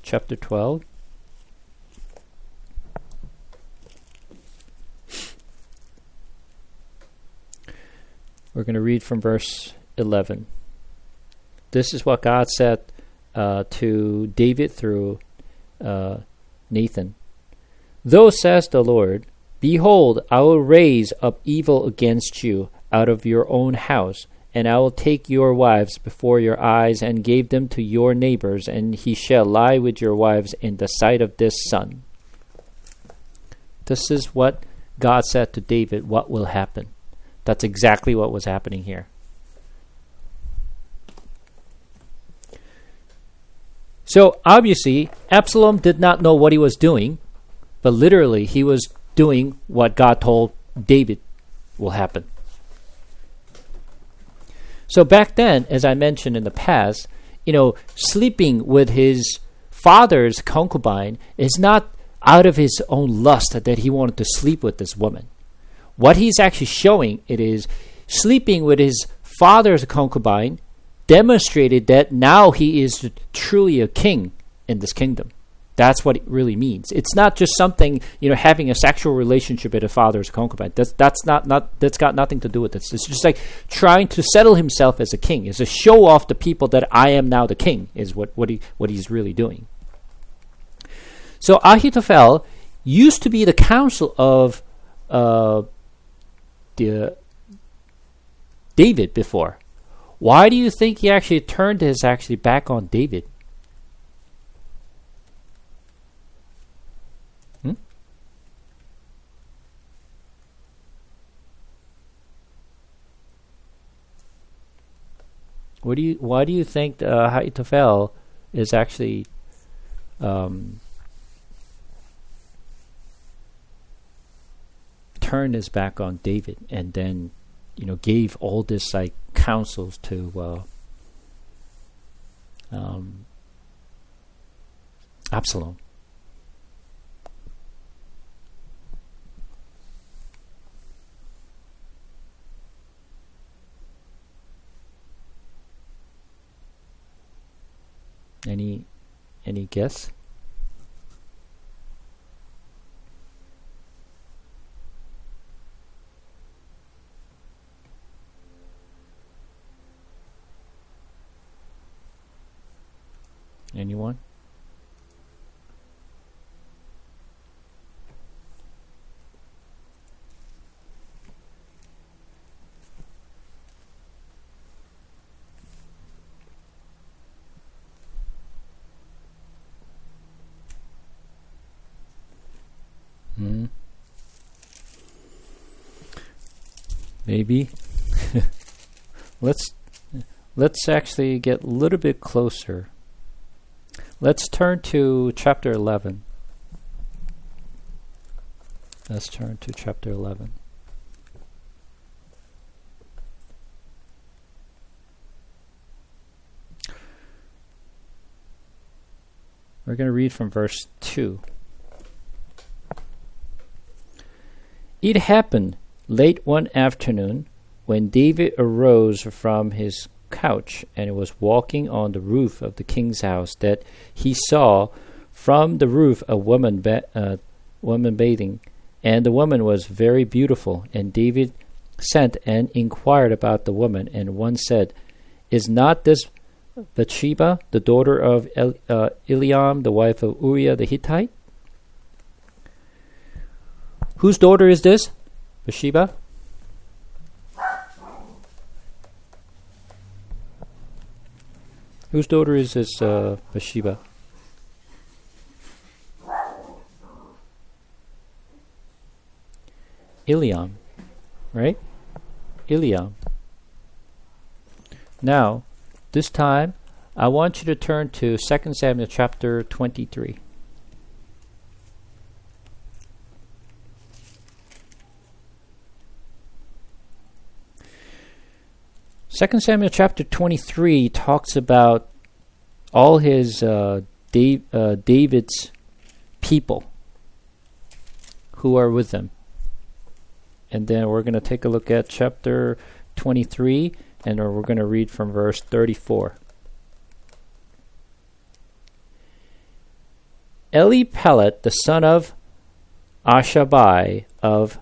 Chapter 12. We're going to read from verse 11. This is what God said to David through Nathan. Thus says the Lord, behold, I will raise up evil against you out of your own house, and I will take your wives before your eyes and give them to your neighbors, and he shall lie with your wives in the sight of this sun. This is what God said to David, what will happen. That's exactly what was happening here. So obviously, Absalom did not know what he was doing, but literally he was doing what God told David will happen. So back then, as I mentioned in the past, sleeping with his father's concubine is not out of his own lust that he wanted to sleep with this woman. What he's actually showing, it is sleeping with his father's concubine demonstrated that now he is truly a king in this kingdom. That's what it really means. It's not just something, having a sexual relationship with a father's concubine. That's got nothing to do with this. It's just like trying to settle himself as a king. It's to show off the people that I am now the king is what he's really doing. So Ahithophel used to be the counsel of David before. Why do you think he actually turned his back on David? Why do you think Ahithophel is actually turned his back on David and then, gave all this like counsels to Absalom? Any guess? Anyone? Maybe. Let's actually get a little bit closer. Let's turn to chapter 11. Let's turn to chapter 11. We're going to read from verse 2. It happened late one afternoon, when David arose from his couch and was walking on the roof of the king's house, that he saw from the roof a woman bathing, and the woman was very beautiful. And David sent and inquired about the woman, and one said, "Is not this Bathsheba, the daughter of Eliam, the wife of Uriah the Hittite?" Whose daughter is this? Bathsheba? Whose daughter is this Bathsheba? Eliam, right? Eliam. Now, this time, I want you to turn to 2 Samuel chapter 23. 2 Samuel chapter 23 talks about all his David's people who are with him. And then we're going to take a look at chapter 23, and we're going to read from verse 34. Elipelet, the son of Ashabai of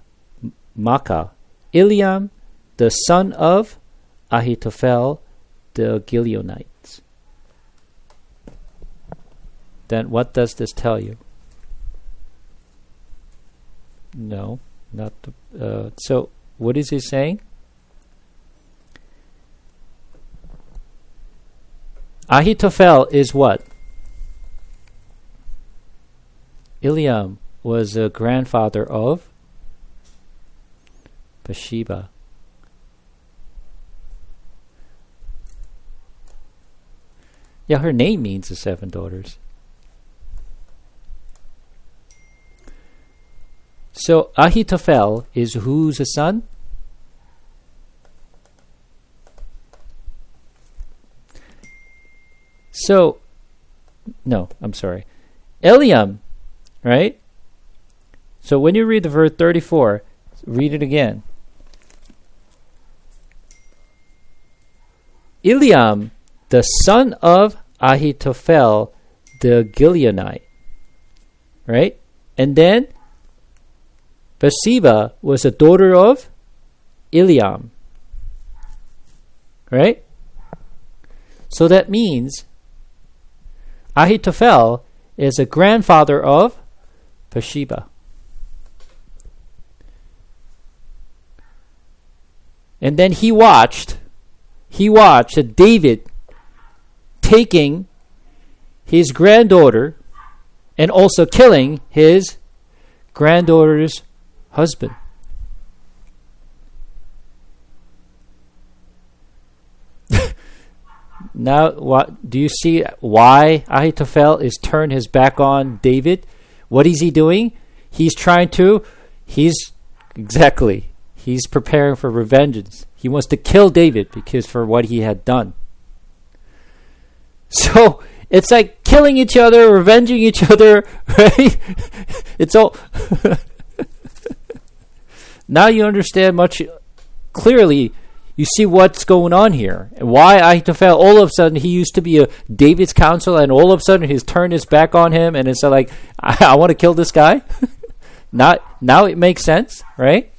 Makkah, Eliam, the son of Ahithophel, the Gileonites. Then what does this tell you? No, not the... so what is he saying? Ahithophel is what? Eliam was a grandfather of Bathsheba. Yeah, her name means the 7 daughters. So Ahithophel is whose son? So, no, I'm sorry. Eliam, right? So when you read the verse 34, read it again. Eliam, the son of Ahithophel, the Gileonite. Right? And then Bathsheba was a daughter of Eliam. Right? So that means Ahithophel is a grandfather of Bathsheba. And then he watched David taking his granddaughter and also killing his granddaughter's husband. Now, what do you see why Ahithophel is turned his back on David? What is he doing? He's preparing for revengeance. He wants to kill David because for what he had done. So it's like killing each other, revenging each other, right? It's all. Now you understand much clearly. You see what's going on here. And why Ahithophel, all of a sudden, he used to be a David's counselor, and all of a sudden he's turned his back on him, and it's like, I want to kill this guy. Now it makes sense, right?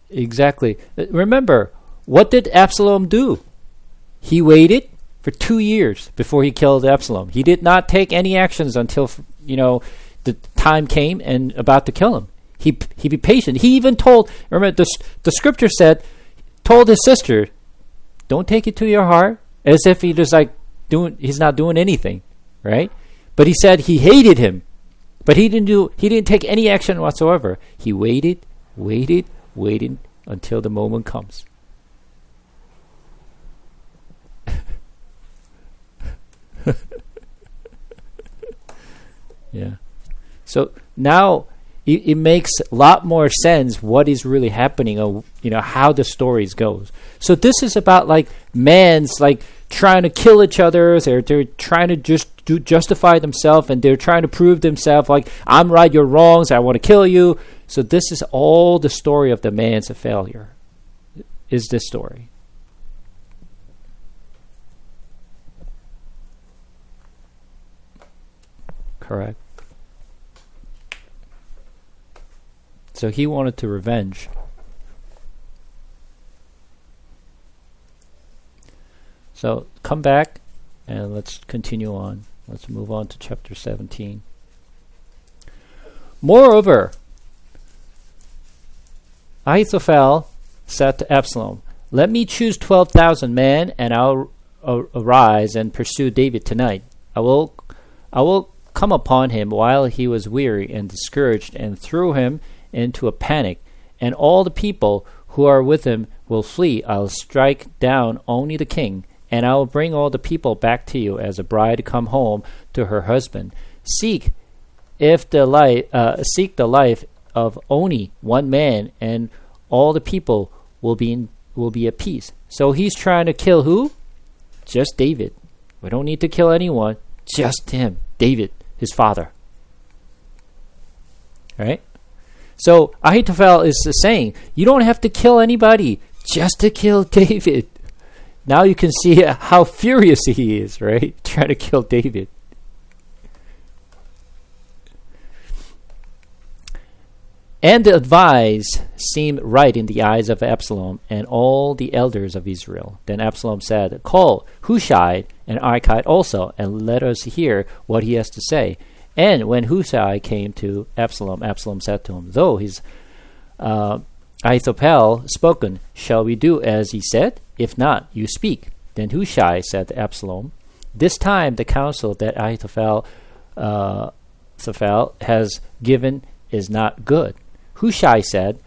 Exactly. Remember, what did Absalom do? He waited for 2 years before he killed Absalom. He did not take any actions until, the time came and about to kill him. He be patient. He even told, remember, the scripture said, told his sister, don't take it to your heart, as if he just he's not doing anything, right? But he said he hated him, but he didn't take any action whatsoever. He waited until the moment comes. Yeah. So now it makes a lot more sense what is really happening, or how the stories goes. So this is about man's trying to kill each other. They're trying to justify themselves, and they're trying to prove themselves I'm right, you're wrong, so I want to kill you. So this is all the story of the man's failure. Is this story? Correct. So he wanted to revenge. So come back and let's continue on. Let's move on to chapter 17. Moreover, Ahithophel said to Absalom, let me choose 12,000 men, and I'll arise and pursue David tonight. I will come upon him while he was weary and discouraged, and throw him into a panic, and all the people who are with him will flee. I'll strike down only the king, and I will bring all the people back to you as a bride come home to her husband. Seek the life of only one man, and all the people will be at peace. So he's trying to kill who? Just David. We don't need to kill anyone. Just him, David, his father. All right? So Ahithophel is saying, you don't have to kill anybody just to kill David. Now you can see how furious he is, right? Trying to kill David. And the advice seemed right in the eyes of Absalom and all the elders of Israel. Then Absalom said, call Hushai and Archite also, and let us hear what he has to say. And when Hushai came to Absalom, Absalom said to him, though his Ahithophel spoken, shall we do as he said? If not, you speak. Then Hushai said to Absalom, this time the counsel that Ahithophel has given is not good. Hushai said,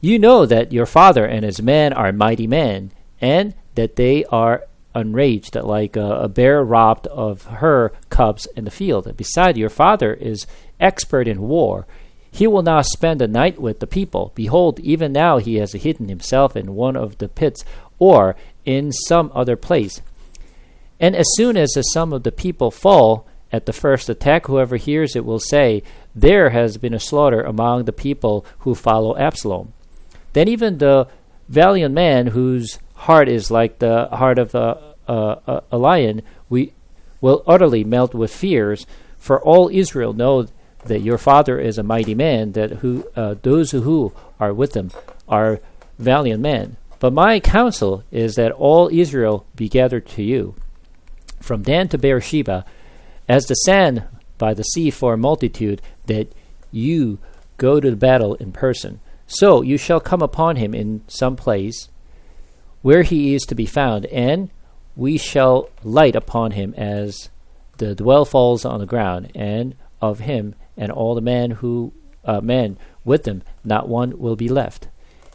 you know that your father and his men are mighty men, and that they are enraged like a bear robbed of her cubs in the field. Besides, your father is expert in war. He will not spend the night with the people. Behold, even now he has hidden himself in one of the pits, or in some other place. And as soon as some of the people fall at the first attack, whoever hears it will say, there has been a slaughter among the people who follow Absalom. Then even the valiant man whose heart is like the heart of a lion, we will utterly melt with fears, for all Israel know that your father is a mighty man, that those who are with him are valiant men. But my counsel is that all Israel be gathered to you, from Dan to Beersheba, as the sand by the sea for a multitude, that you go to the battle in person. So you shall come upon him in some place where he is to be found, and we shall light upon him as the dwell falls on the ground, and of him and all the men with him, not one will be left.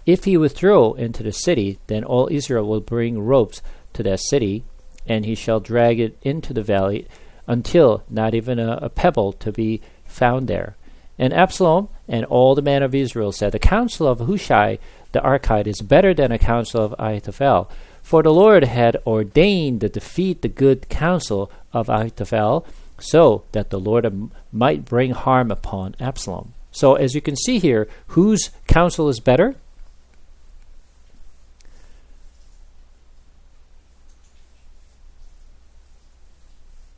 If he withdraw into the city, then all Israel will bring ropes to that city, and he shall drag it into the valley until not even a pebble to be found there. And Absalom and all the men of Israel said, the counsel of Hushai the Archite is better than the counsel of Ahithophel. For the Lord had ordained to defeat the good counsel of Ahithophel, so that the Lord might bring harm upon Absalom. So as you can see here, whose counsel is better?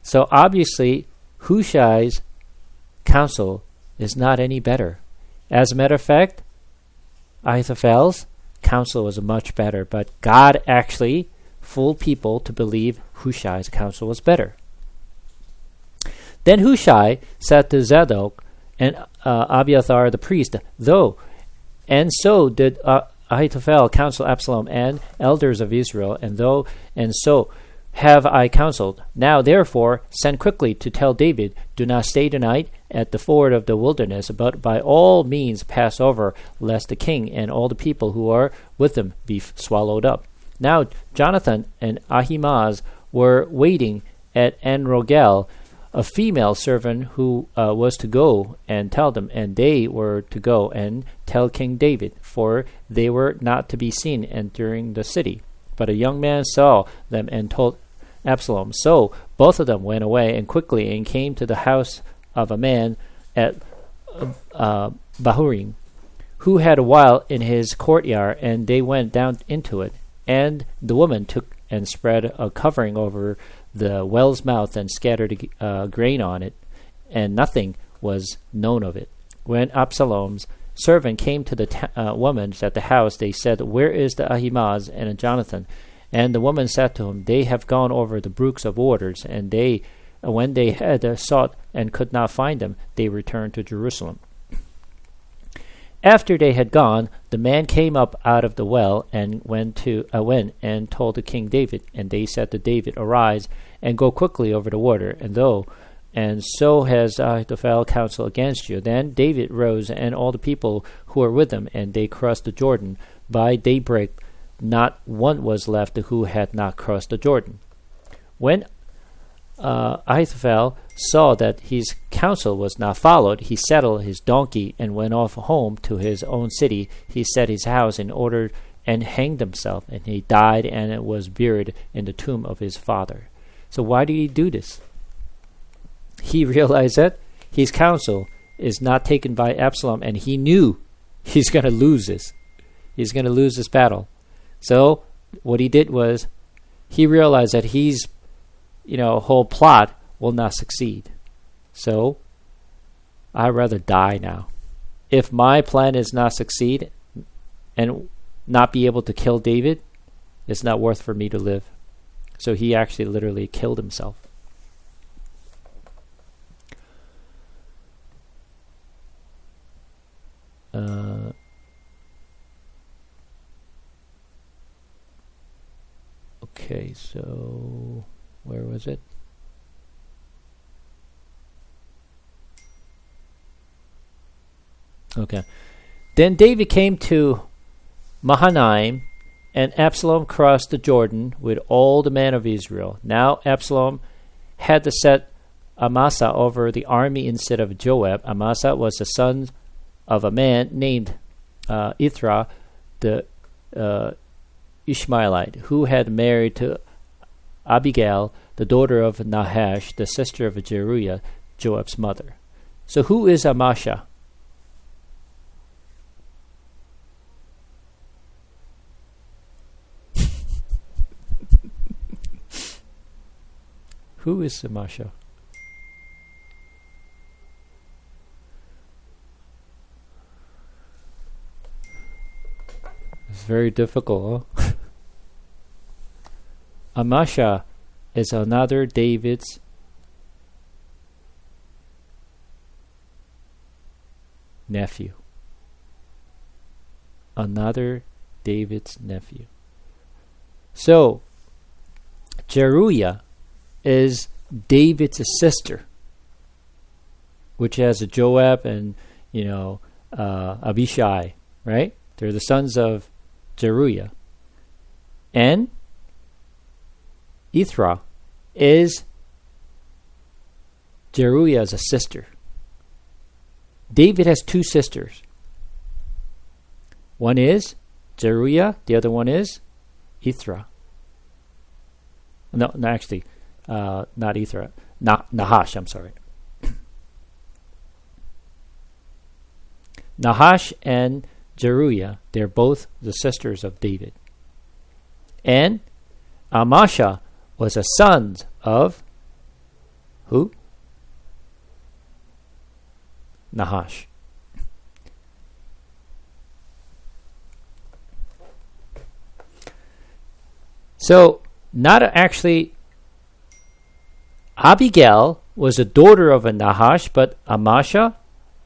So obviously, Hushai's counsel is not any better. As a matter of fact, Ahithophel's counsel was much better, but God actually fooled people to believe Hushai's counsel was better. Then Hushai said to Zadok and Abiathar the priest, and so did Ahithophel counsel Absalom and elders of Israel, and so have I counseled. Now therefore send quickly to tell David, do not stay tonight at the ford of the wilderness, but by all means pass over, lest the king and all the people who are with him be swallowed up. Now Jonathan and Ahimaaz were waiting at En-Rogel, a female servant who was to go and tell them, and they were to go and tell King David, for they were not to be seen entering the city. But a young man saw them and told Absalom. So both of them went away and quickly and came to the house of a man at Bahurim, who had a well in his courtyard, and they went down into it. And the woman took and spread a covering over the well's mouth and scattered grain on it, and nothing was known of it. When Absalom's servant came to the woman at the house, they said, where is the Ahimaaz and Jonathan? And the woman said to him, they have gone over the brooks of waters, and when they had sought and could not find them, they returned to Jerusalem. After they had gone, the man came up out of the well and went and told the king David. And they said to David, arise and go quickly over the water, and so has Ahithophel counsel against you. Then David rose and all the people who were with him, and they crossed the Jordan. By daybreak, not one was left who had not crossed the Jordan. When Ahithophel saw that his counsel was not followed, he saddled his donkey and went off home to his own city. He set his house in order and hanged himself, and he died and was buried in the tomb of his father. So why did he do this? He realized that his counsel is not taken by Absalom, and he knew he's going to lose this. He's going to lose this battle. So what he did was he realized that his whole plot will not succeed. So I'd rather die now. If my plan is not succeed and not be able to kill David, it's not worth for me to live. So he actually literally killed himself. Okay, so where was it? Okay. Then David came to Mahanaim, and Absalom crossed the Jordan with all the men of Israel. Now Absalom had to set Amasa over the army instead of Joab. Amasa was the son of a man named Ithra the Ishmaelite, who had married to Abigail, the daughter of Nahash, the sister of Zeruiah, Joab's mother. So who is Amasa? Who is Amasa? It's very difficult, huh? Amasa is another David's nephew. Another David's nephew. So, Zeruiah is David's sister, which has a Joab and, Abishai, right? They're the sons of Zeruiah. And Ithra is Zeruiah's sister. David has two sisters. One is Zeruiah, the other one is Ithra. No, actually, not Ithra. Nahash, I'm sorry. Nahash and Zeruiah, they're both the sisters of David. And Amasha was a son of who? Nahash. So, not actually, Abigail was a daughter of a Nahash, but Amasha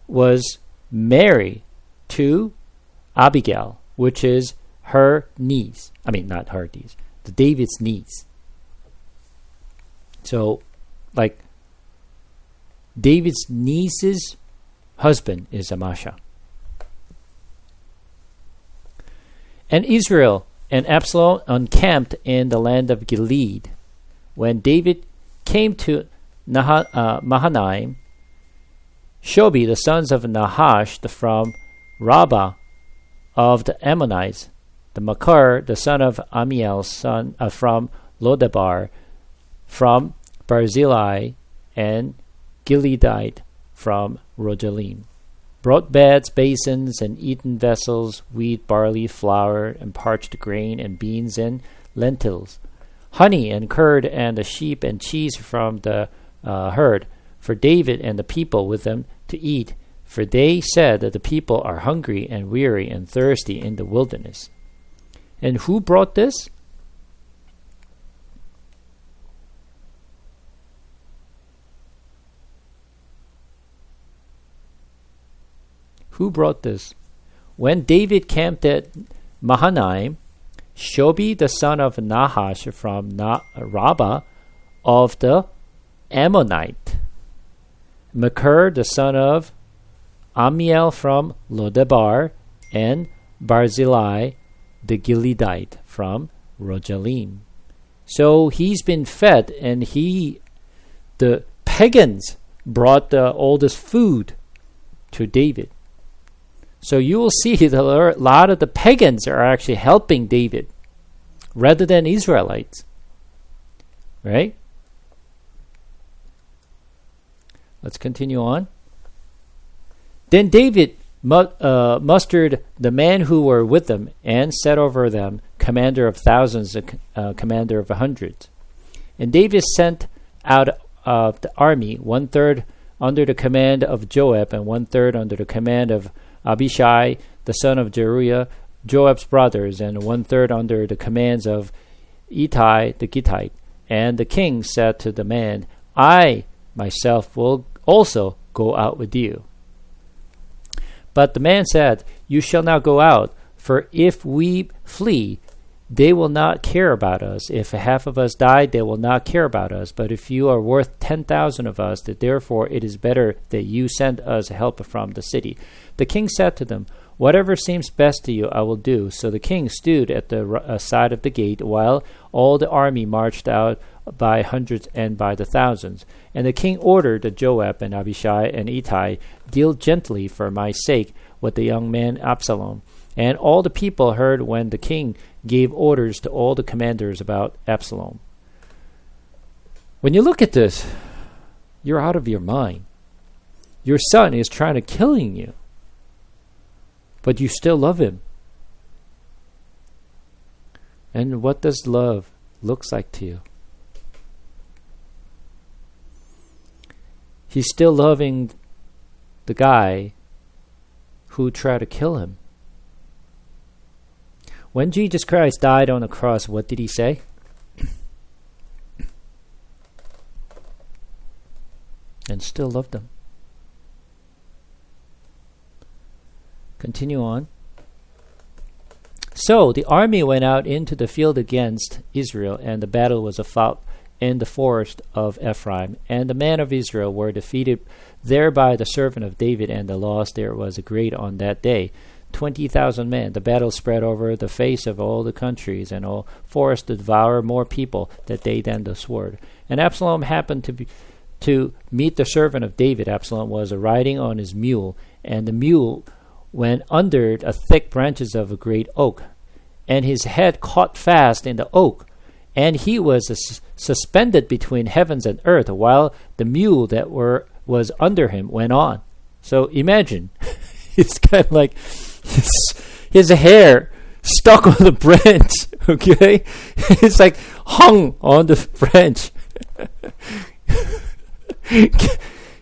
was married to Abigail, which is her niece. I mean, not her niece, David's niece. So, like, David's niece's husband is Amasha. And Israel and Absalom encamped in the land of Gilead. When David came to Mahanaim, Shobi, the sons of Nahash from Rabbah of the Ammonites, the Makar, the son of Amiel, son from Lodebar, from Barzillai, and Gileadite from Rojalim, brought beds, basins, and eaten vessels, wheat, barley, flour, and parched grain, and beans and lentils, honey and curd, and the sheep and cheese from the herd, for David and the people with them to eat, for they said that the people are hungry and weary and thirsty in the wilderness. And who brought this? Who brought this? When David camped at Mahanaim, Shobi, the son of Nahash from Rabbah of the Ammonite, Makir, the son of Amiel from Lodebar, and Barzillai, the Gileadite from Rojalim. So he's been fed, and the pagans brought all this food to David. So you will see that a lot of the pagans are actually helping David rather than Israelites. Right? Let's continue on. Then David mustered the men who were with them and set over them commander of thousands, commander of hundreds. And David sent out of the army 1/3 under the command of Joab and 1/3 under the command of Abishai, the son of Zeruiah, Joab's brothers, and 1/3 under the commands of Ittai the Gittite. And the king said to the man, I myself will also go out with you. But the man said, You shall not go out, for if we flee, they will not care about us. If half of us die, they will not care about us. But if you are worth 10,000 of us, therefore it is better that you send us help from the city. The king said to them, Whatever seems best to you, I will do. So the king stood at the side of the gate, while all the army marched out by hundreds and by the thousands. And the king ordered Joab and Abishai and Ittai, Deal gently for my sake with the young man Absalom. And all the people heard when the king gave orders to all the commanders about Absalom. When you look at this, you're out of your mind. Your son is trying to kill you, but you still love him. And what does love looks like to you? He's still loving the guy who tried to kill him. When Jesus Christ died on the cross, what did he say? And still loved them. Continue on. So the army went out into the field against Israel, and the battle was fought in the forest of Ephraim. And the men of Israel were defeated there by the servant of David, and the loss there was great on that day, 20,000 men. The battle spread over the face of all the countries, and all forests to devour more people that day than the sword. And Absalom happened to meet the servant of David. Absalom was riding on his mule, and the mule went under the thick branches of a great oak, and his head caught fast in the oak, and he was suspended between heavens and earth, while the mule that was under him went on. So imagine, it's kind of like his hair stuck on the branch, okay? It's like hung on the branch.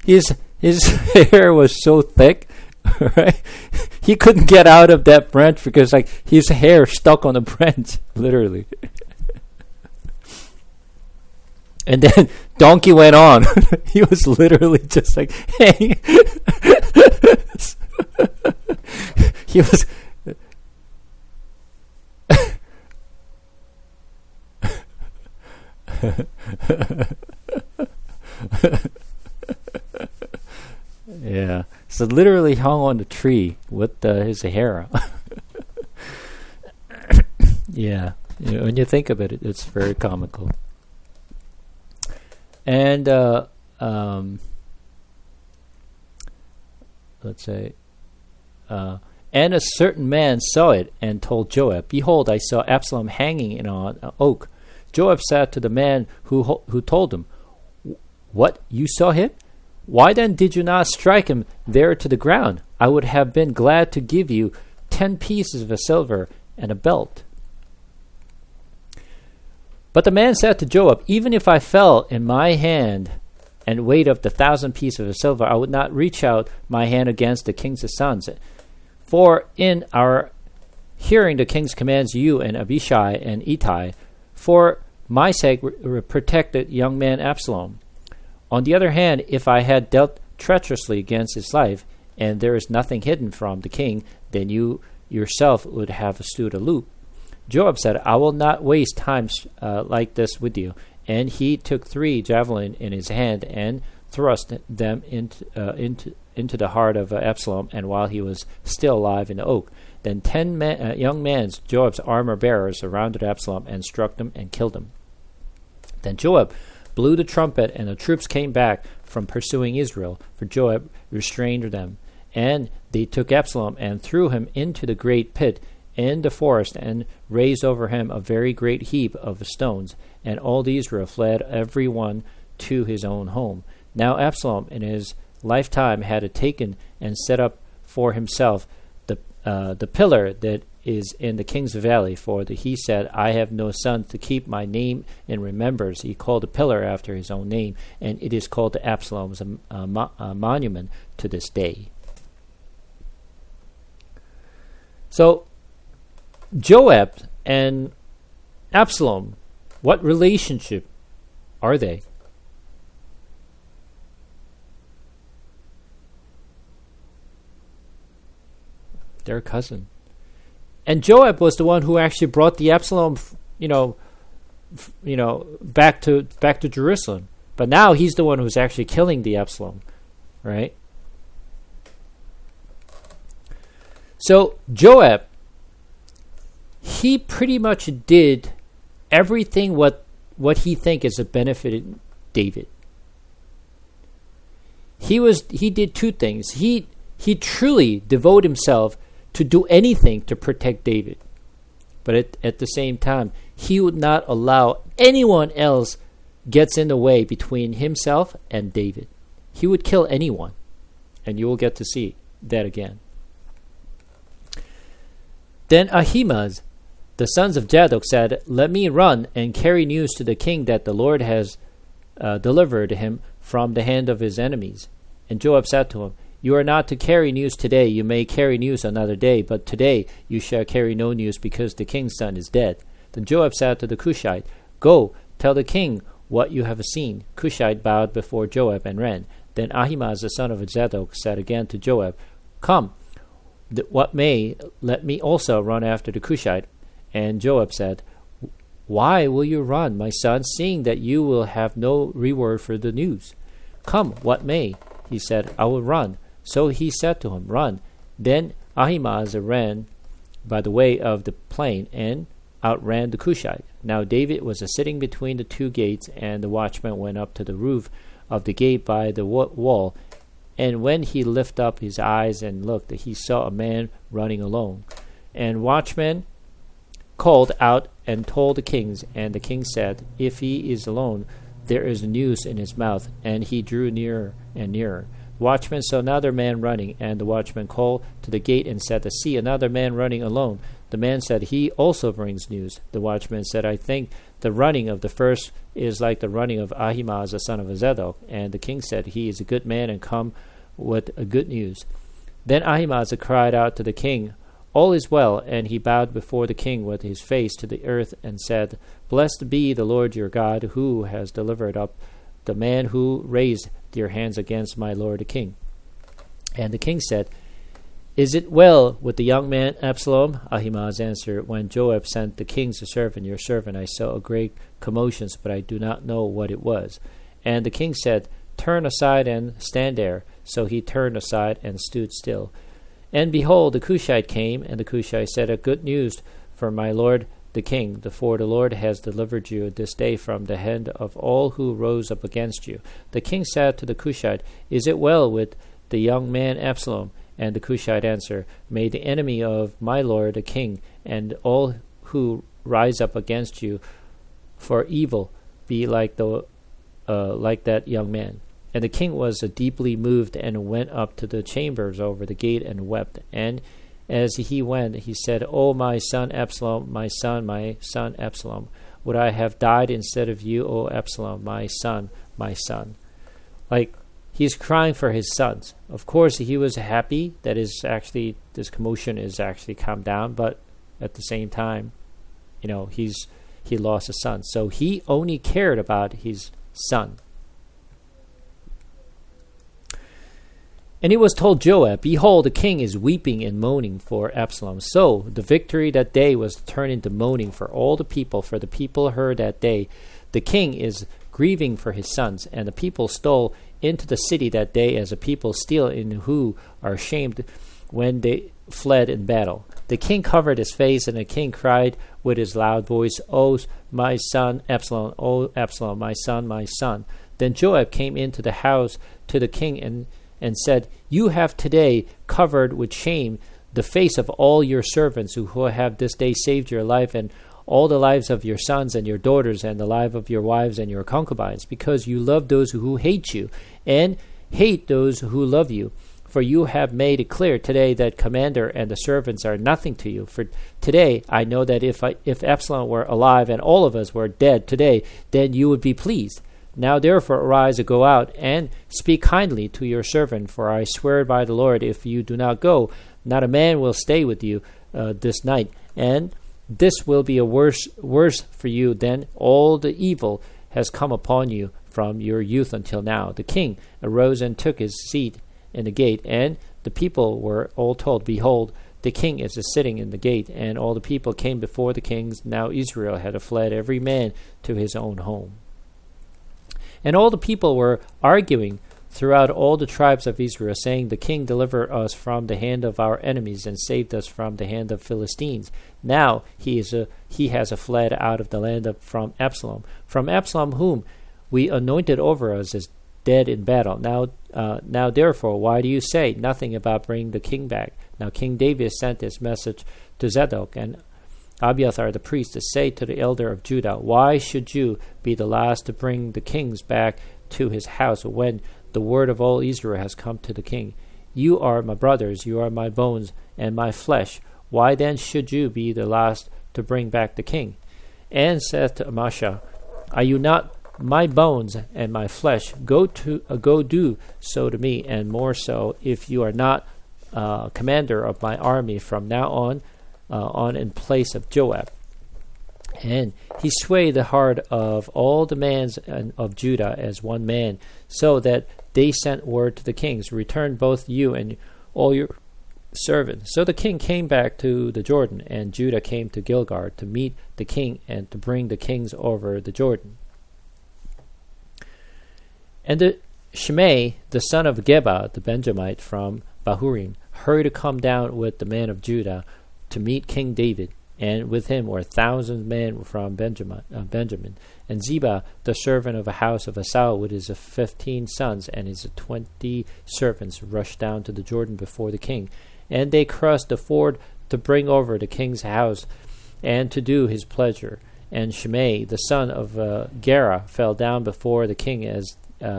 His hair was so thick, right? He couldn't get out of that branch because like his hair stuck on the branch, literally. And then donkey went on. He was literally just like hanging. He was yeah, so literally hung on the tree with his hair. Yeah, when you think about it, it's very comical. And let's say, and a certain man saw it and told Joab, "Behold, I saw Absalom hanging on an oak." Joab said to the man who told him, "What, you saw him? Why then did you not strike him there to the ground? I would have been glad to give you 10 pieces of silver and a belt." But the man said to Joab, "Even if I fell in my hand and weighed up 1,000 pieces of silver, I would not reach out my hand against the king's sons. For in our hearing the king commands you and Abishai and Ittai, for my sake protect the young man Absalom. On the other hand, if I had dealt treacherously against his life, and there is nothing hidden from the king, then you yourself would have stood aloof." Joab said, "I will not waste time like this with you." And he took 3 javelins in his hand and thrust them into the heart of Absalom, and while he was still alive in the oak. Then 10 young men, Joab's armor bearers, surrounded Absalom and struck him and killed him. Then Joab blew the trumpet, and the troops came back from pursuing Israel, for Joab restrained them. And they took Absalom and threw him into the great pit in the forest, and raised over him a very great heap of stones. And all the Israel fled, every one to his own home. Now Absalom in his lifetime had taken and set up for himself the pillar that is in the Kidron Valley, for he said, "I have no son to keep my name in remembrance." He called the pillar after his own name, and it is called to Absalom's monument to this day. So Joab and Absalom, what relationship are they? They're a cousin. And Joab was the one who actually brought the Absalom, back to Jerusalem. But now he's the one who's actually killing the Absalom, right? So Joab, he pretty much did everything what he think is a benefited David. He did 2 things. He truly devoted himself to do anything to protect David. But at the same time, he would not allow anyone else gets in the way between himself and David. He would kill anyone. And you will get to see that again. Then Ahimaaz, the sons of Zadok, said, "Let me run and carry news to the king that the Lord has delivered him from the hand of his enemies." And Joab said to him, "You are not to carry news today. You may carry news another day, but today you shall carry no news, because the king's son is dead." Then Joab said to the Cushite, "Go, tell the king what you have seen." Cushite bowed before Joab and ran. Then Ahimaaz, the son of Zadok, said again to Joab, "Come, what may, let me also run after the Cushite." And Joab said, Why will you run, my son, seeing that you will have no reward for the news? Come, what may. He said, I will run. So he said to him, Run. Then Ahimaaz ran by the way of the plain and outran the Cushite. Now David was sitting between the two gates, and the watchman went up to the roof of the gate by the wall. And when he lifted up his eyes and looked, he saw a man running alone. And watchman called out and told the kings, and the king said, If he is alone, there is news in his mouth. And he drew nearer and nearer. The watchman saw another man running, and the watchman called to the gate and said, See, another man running alone. The man said, He also brings news. The watchman said, I think the running of the first is like the running of Ahimaaz the son of Zadok. And the king said, He is a good man and come with a good news. Then Ahimaaz cried out to the king, All is well, and he bowed before the king with his face to the earth and said, Blessed be the Lord your God, who has delivered up the man who raised your hands against my lord the king. And the king said, Is it well with the young man Absalom? Ahimaaz answered, When Joab sent the king's servant, your servant, I saw a great commotion, but I do not know what it was. And the king said, Turn aside and stand there. So he turned aside and stood still. And behold, the Cushite came, and the Cushite said, A good news for my lord the king, for the Lord has delivered you this day from the hand of all who rose up against you. The king said to the Cushite, Is it well with the young man Absalom? And the Cushite answered, May the enemy of my lord the king and all who rise up against you for evil be like that young man. And the king was deeply moved and went up to the chambers over the gate and wept. And as he went, he said, O my son Absalom, my son Absalom, would I have died instead of you, O Absalom, my son, my son. Like, he's crying for his sons. Of course, he was happy that this commotion is actually calmed down, but at the same time, he lost a son. So he only cared about his son. And it was told Joab, Behold, the king is weeping and moaning for Absalom. So the victory that day was turned into moaning for all the people, for the people heard that day, The king is grieving for his sons. And the people stole into the city that day as a people steal in who are ashamed when they fled in battle. The king covered his face, and the king cried with his loud voice, O my son Absalom, O Absalom, my son, my son. Then Joab came into the house to the king and said, You have today covered with shame the face of all your servants who have this day saved your life and all the lives of your sons and your daughters and the life of your wives and your concubines, because you love those who hate you and hate those who love you. For you have made it clear today that commander and the servants are nothing to you. For today I know that if Absalom were alive and all of us were dead today, then you would be pleased. Now therefore arise and go out, and speak kindly to your servant, for I swear by the Lord, if you do not go, not a man will stay with you this night, and this will be a worse for you than all the evil has come upon you from your youth until now. The king arose and took his seat in the gate, and the people were all told, Behold, the king is sitting in the gate. And all the people came before the kings. Now Israel had fled every man to his own home. And all the people were arguing throughout all the tribes of Israel, saying, The king delivered us from the hand of our enemies and saved us from the hand of Philistines. Now he has fled out of the land from Absalom, whom we anointed over us as dead in battle. Now therefore, why do you say nothing about bringing the king back? Now King David sent this message to Zadok and Abiathar the priest to say to the elder of Judah, Why should you be the last to bring the kings back to his house when the word of all Israel has come to the king? You are my brothers, you are my bones and my flesh. Why then should you be the last to bring back the king? And said to Amasa, Are you not my bones and my flesh? Go do so to me, and more so, if you are not commander of my army from now on in place of Joab. And he swayed the heart of all the men of Judah as one man, so that they sent word to the kings, Return both you and all your servant. So the king came back to the Jordan, and Judah came to Gilgal to meet the king and to bring the kings over the Jordan. And the Shimei, the son of Geba, the Benjamite from Bahurim, hurried to come down with the men of Judah to meet King David, and with him were 1,000 men from Benjamin. And Ziba, the servant of the house of Esau, with his 15 sons and his 20 servants, rushed down to the Jordan before the king. And they crossed the ford to bring over the king's house and to do his pleasure. And Shimei, the son of Gera, fell down before the king as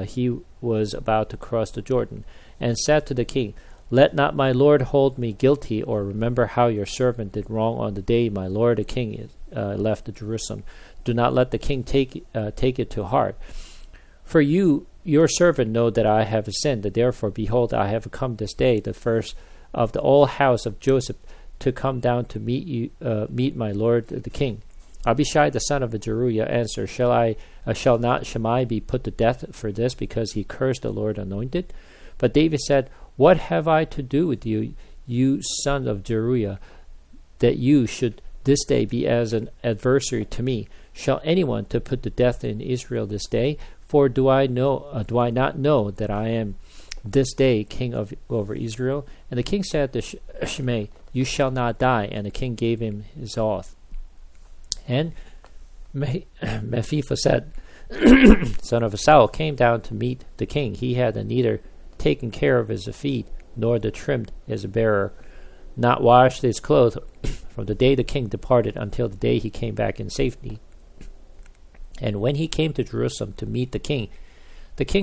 he was about to cross the Jordan, and said to the king, "Let not my lord hold me guilty, or remember how your servant did wrong on the day my lord the king left Jerusalem. Do not let the king take it to heart. For you, your servant, know that I have sinned. Therefore, behold, I have come this day, the first of the whole house of Joseph, to come down to meet my lord the king." Abishai the son of Zeruiah answered, Shall not Shimei be put to death for this, because he cursed the Lord anointed? But David said, "What have I to do with you, you son of Zeruiah, that you should this day be as an adversary to me? Shall anyone to put to death in Israel this day? For do I not know that I am this day king over Israel?" And the king said to Shimei, "You shall not die." And the king gave him his oath. And Mephibosheth, son of Saul, came down to meet the king. He had neither taken care of his feet, nor trimmed his bearer, not washed his clothes, from the day the king departed until the day he came back in safety. And when he came to Jerusalem to meet the king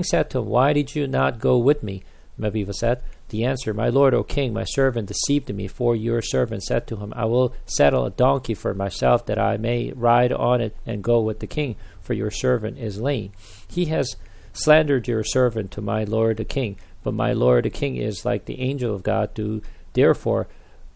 said to him, "Why did you not go with me?" Mephibosheth, the answer, "My lord, O king, my servant deceived me, for your servant said to him, I will saddle a donkey for myself, that I may ride on it and go with the king, for your servant is lame. He has slandered your servant to my lord the king, but my lord the king is like the angel of God. Do therefore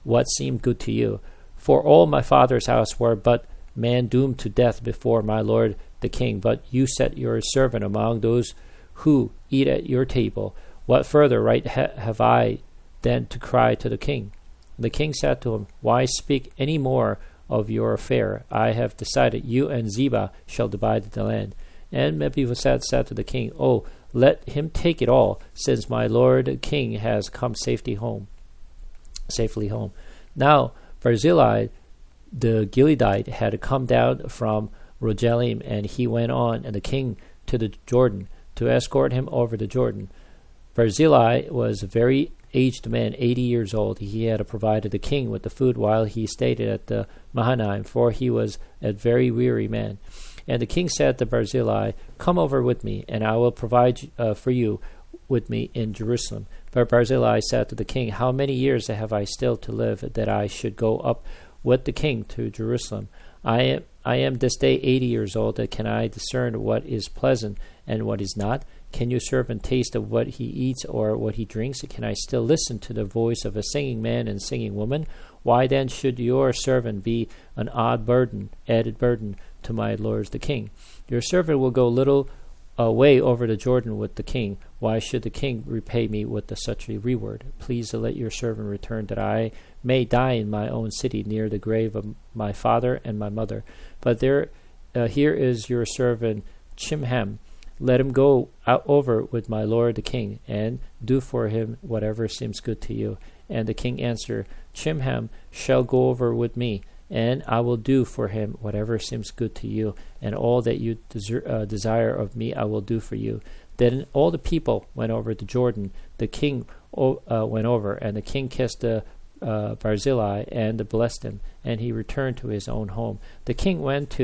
what seemed good to you. For all my father's house were but man doomed to death before my lord the king, but you set your servant among those who eat at your table. What further right have I then to cry to the king?" The king said to him, "Why speak any more of your affair? I have decided you and Ziba shall divide the land." And Mephibosheth said to the king, "Oh, let him take it all, since my lord the king has come safely home. Now Barzillai the Gileadite had come down from Rogelim, and he went on, and the king to the Jordan, to escort him over the Jordan. Barzillai was a very aged man, 80 years old. He had provided the king with the food while he stayed at the Mahanaim, for he was a very weary man. And the king said to Barzillai, "Come over with me, and I will provide for you with me in Jerusalem." But Barzillai said to the king, "How many years have I still to live, that I should go up with the king to Jerusalem? I am this day 80 years old. Can I discern what is pleasant and what is not? Can your servant taste of what he eats or what he drinks? Can I still listen to the voice of a singing man and singing woman? Why then should your servant be an added burden to my lord the king? Your servant will go little way over the Jordan with the king. Why should the king repay me with such a reward? Please let your servant return, that I may die in my own city, near the grave of my father and my mother. But here is your servant Chimham. Let him go over with my lord the king, and do for him whatever seems good to you." And the king answered, "Chimham shall go over with me, and I will do for him whatever seems good to you, and all that you desire of me I will do for you." Then all the people went over the Jordan. The king went over, and the king kissed Barzillai and blessed him, and he returned to his own home. The king went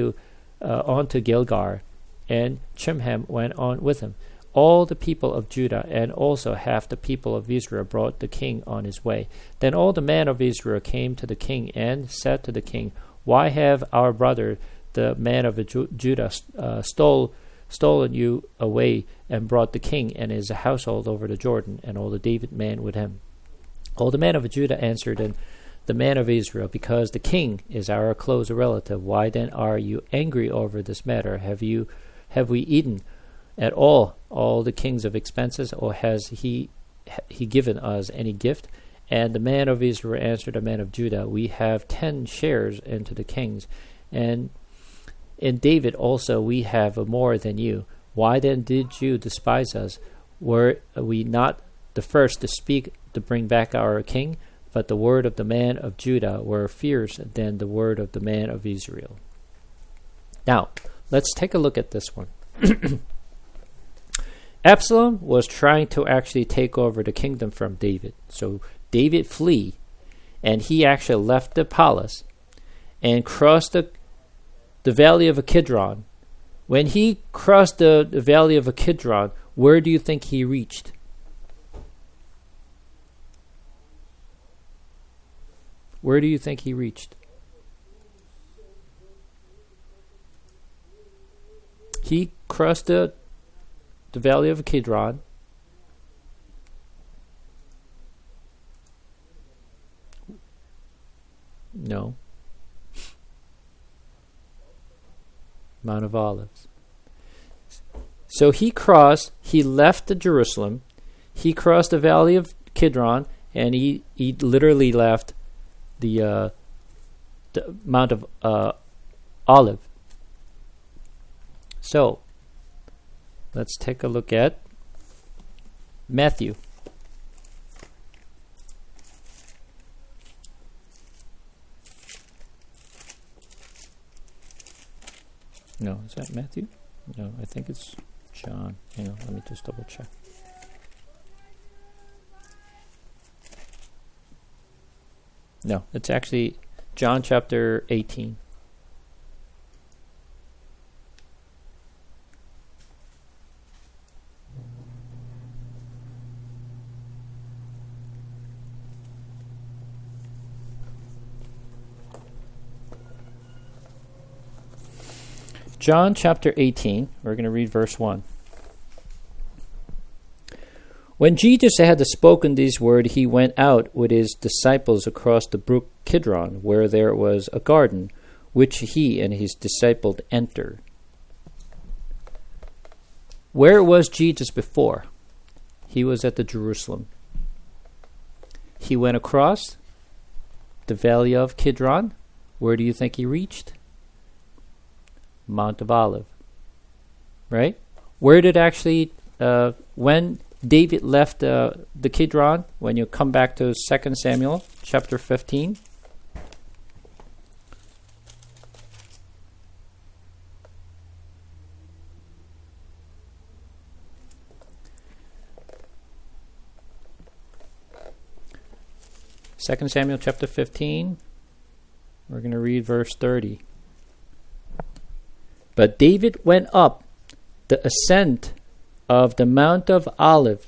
on to Gilgal, and Chimham went on with him. All the people of Judah and also half the people of Israel brought the king on his way. Then all the men of Israel came to the king and said to the king, "Why have our brother, the man of Judah, stolen you away and brought the king and his household over the Jordan, and all the David men with him?" All the men of Judah answered, and the man of Israel, "Because the king is our close relative. Why then are you angry over this matter? Have we eaten at all the kings of expenses, or has he given us any gift? And the man of Israel answered the man of Judah, we have 10 shares into the kings, and in David also we have more than you. Why then did you despise us? Were we not the first to speak to bring back our king? But the word of the man of Judah were fiercer than the word of the man of Israel. Now, let's take a look at this one. Absalom was trying to actually take over the kingdom from David. So David flee, and he actually left the palace and crossed the valley of Kidron. When he crossed the valley of Kidron, where do you think he reached? Where do you think he reached? He crossed the valley of Kidron. No. Mount of Olives. So he left the Jerusalem, he crossed the valley of Kidron, and he literally left the Mount of Olive. So, let's take a look at Matthew. No, is that Matthew? No, I think it's John. Hang on, let me just double check. No, it's actually John chapter 18. John chapter 18, we're going to read verse 1. When Jesus had spoken these words, he went out with his disciples across the brook Kidron, where there was a garden, which he and his disciples entered. Where was Jesus before? He was at the Jerusalem. He went across the valley of Kidron. Where do you think he reached? Mount of Olive. Right? Where did actually, when David left the Kidron, when you come back to 2 Samuel chapter 15, Second Samuel chapter 15, we're going to read verse 30. But David went up the ascent of the Mount of Olive,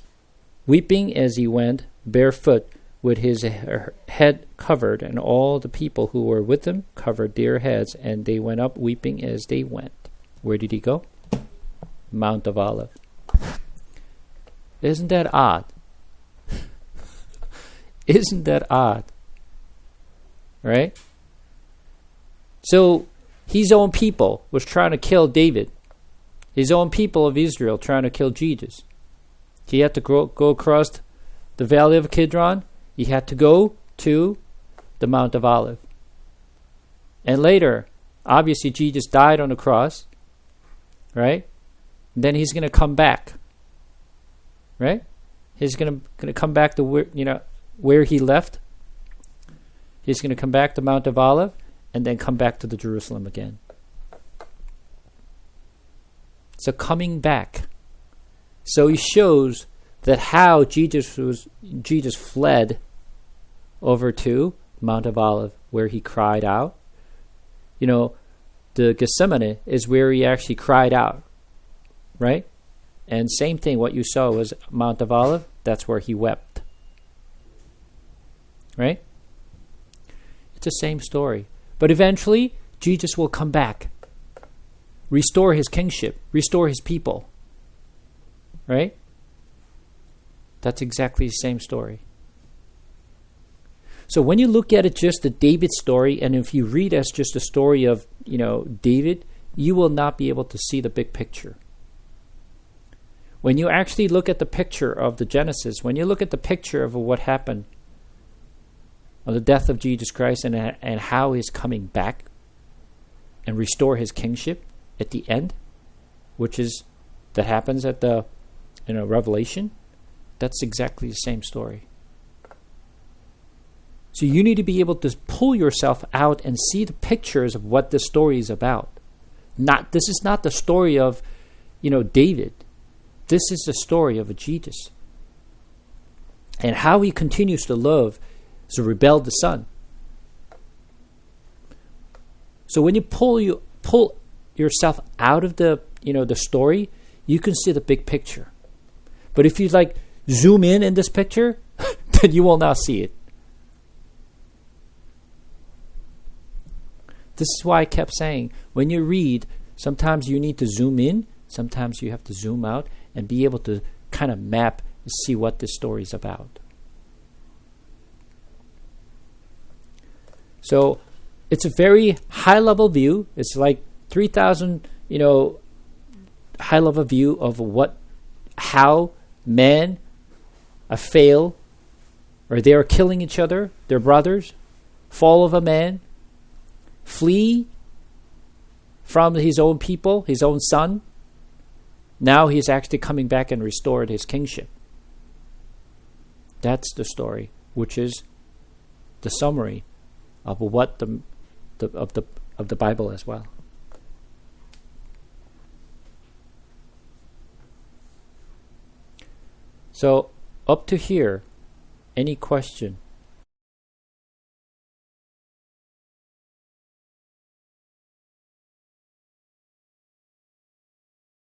weeping as he went, barefoot, with his head covered, and all the people who were with him covered their heads, and they went up weeping as they went. Where did he go? Mount of Olive. Isn't that odd? Isn't that odd? Right? So, his own people was trying to kill David. His own people of Israel trying to kill Jesus. He had to go across the valley of Kidron. He had to go to the Mount of Olive. And later, obviously Jesus died on the cross. Right? Then he's going to come back. Right? He's going to come back to where he left. He's going to come back to Mount of Olive, and then come back to the Jerusalem again. So coming back. So he shows that how Jesus fled over to Mount of Olive, where he cried out. The Gethsemane is where he actually cried out. Right? And same thing, what you saw was Mount of Olive, that's where he wept. Right? It's the same story. But eventually, Jesus will come back, restore his kingship, restore his people. Right? That's exactly the same story. So when you look at it just the David story, and if you read as just a story of, David, you will not be able to see the big picture. When you actually look at the picture of the Genesis, when you look at the picture of what happened, of the death of Jesus Christ and how he's coming back and restore his kingship at the end, that happens at the Revelation. That's exactly the same story. So you need to be able to pull yourself out and see the pictures of what the story is about. This is not the story of, David. This is the story of Jesus. And how he continues to live as a rebelled son. So when you pull yourself out of the story, you can see the big picture. But if you zoom in this picture, then you will not see it. This is why I kept saying, when you read, sometimes you need to zoom in, sometimes you have to zoom out and be able to kind of map and see what this story is about. So it's a very high-level view. It's like 3,000, high-level view of how men fail, or they are killing each other, their brothers, fall of a man, flee from his own people, his own son. Now he's actually coming back and restored his kingship. That's the story, which is the summary of what of the Bible as well. So up to here, any question?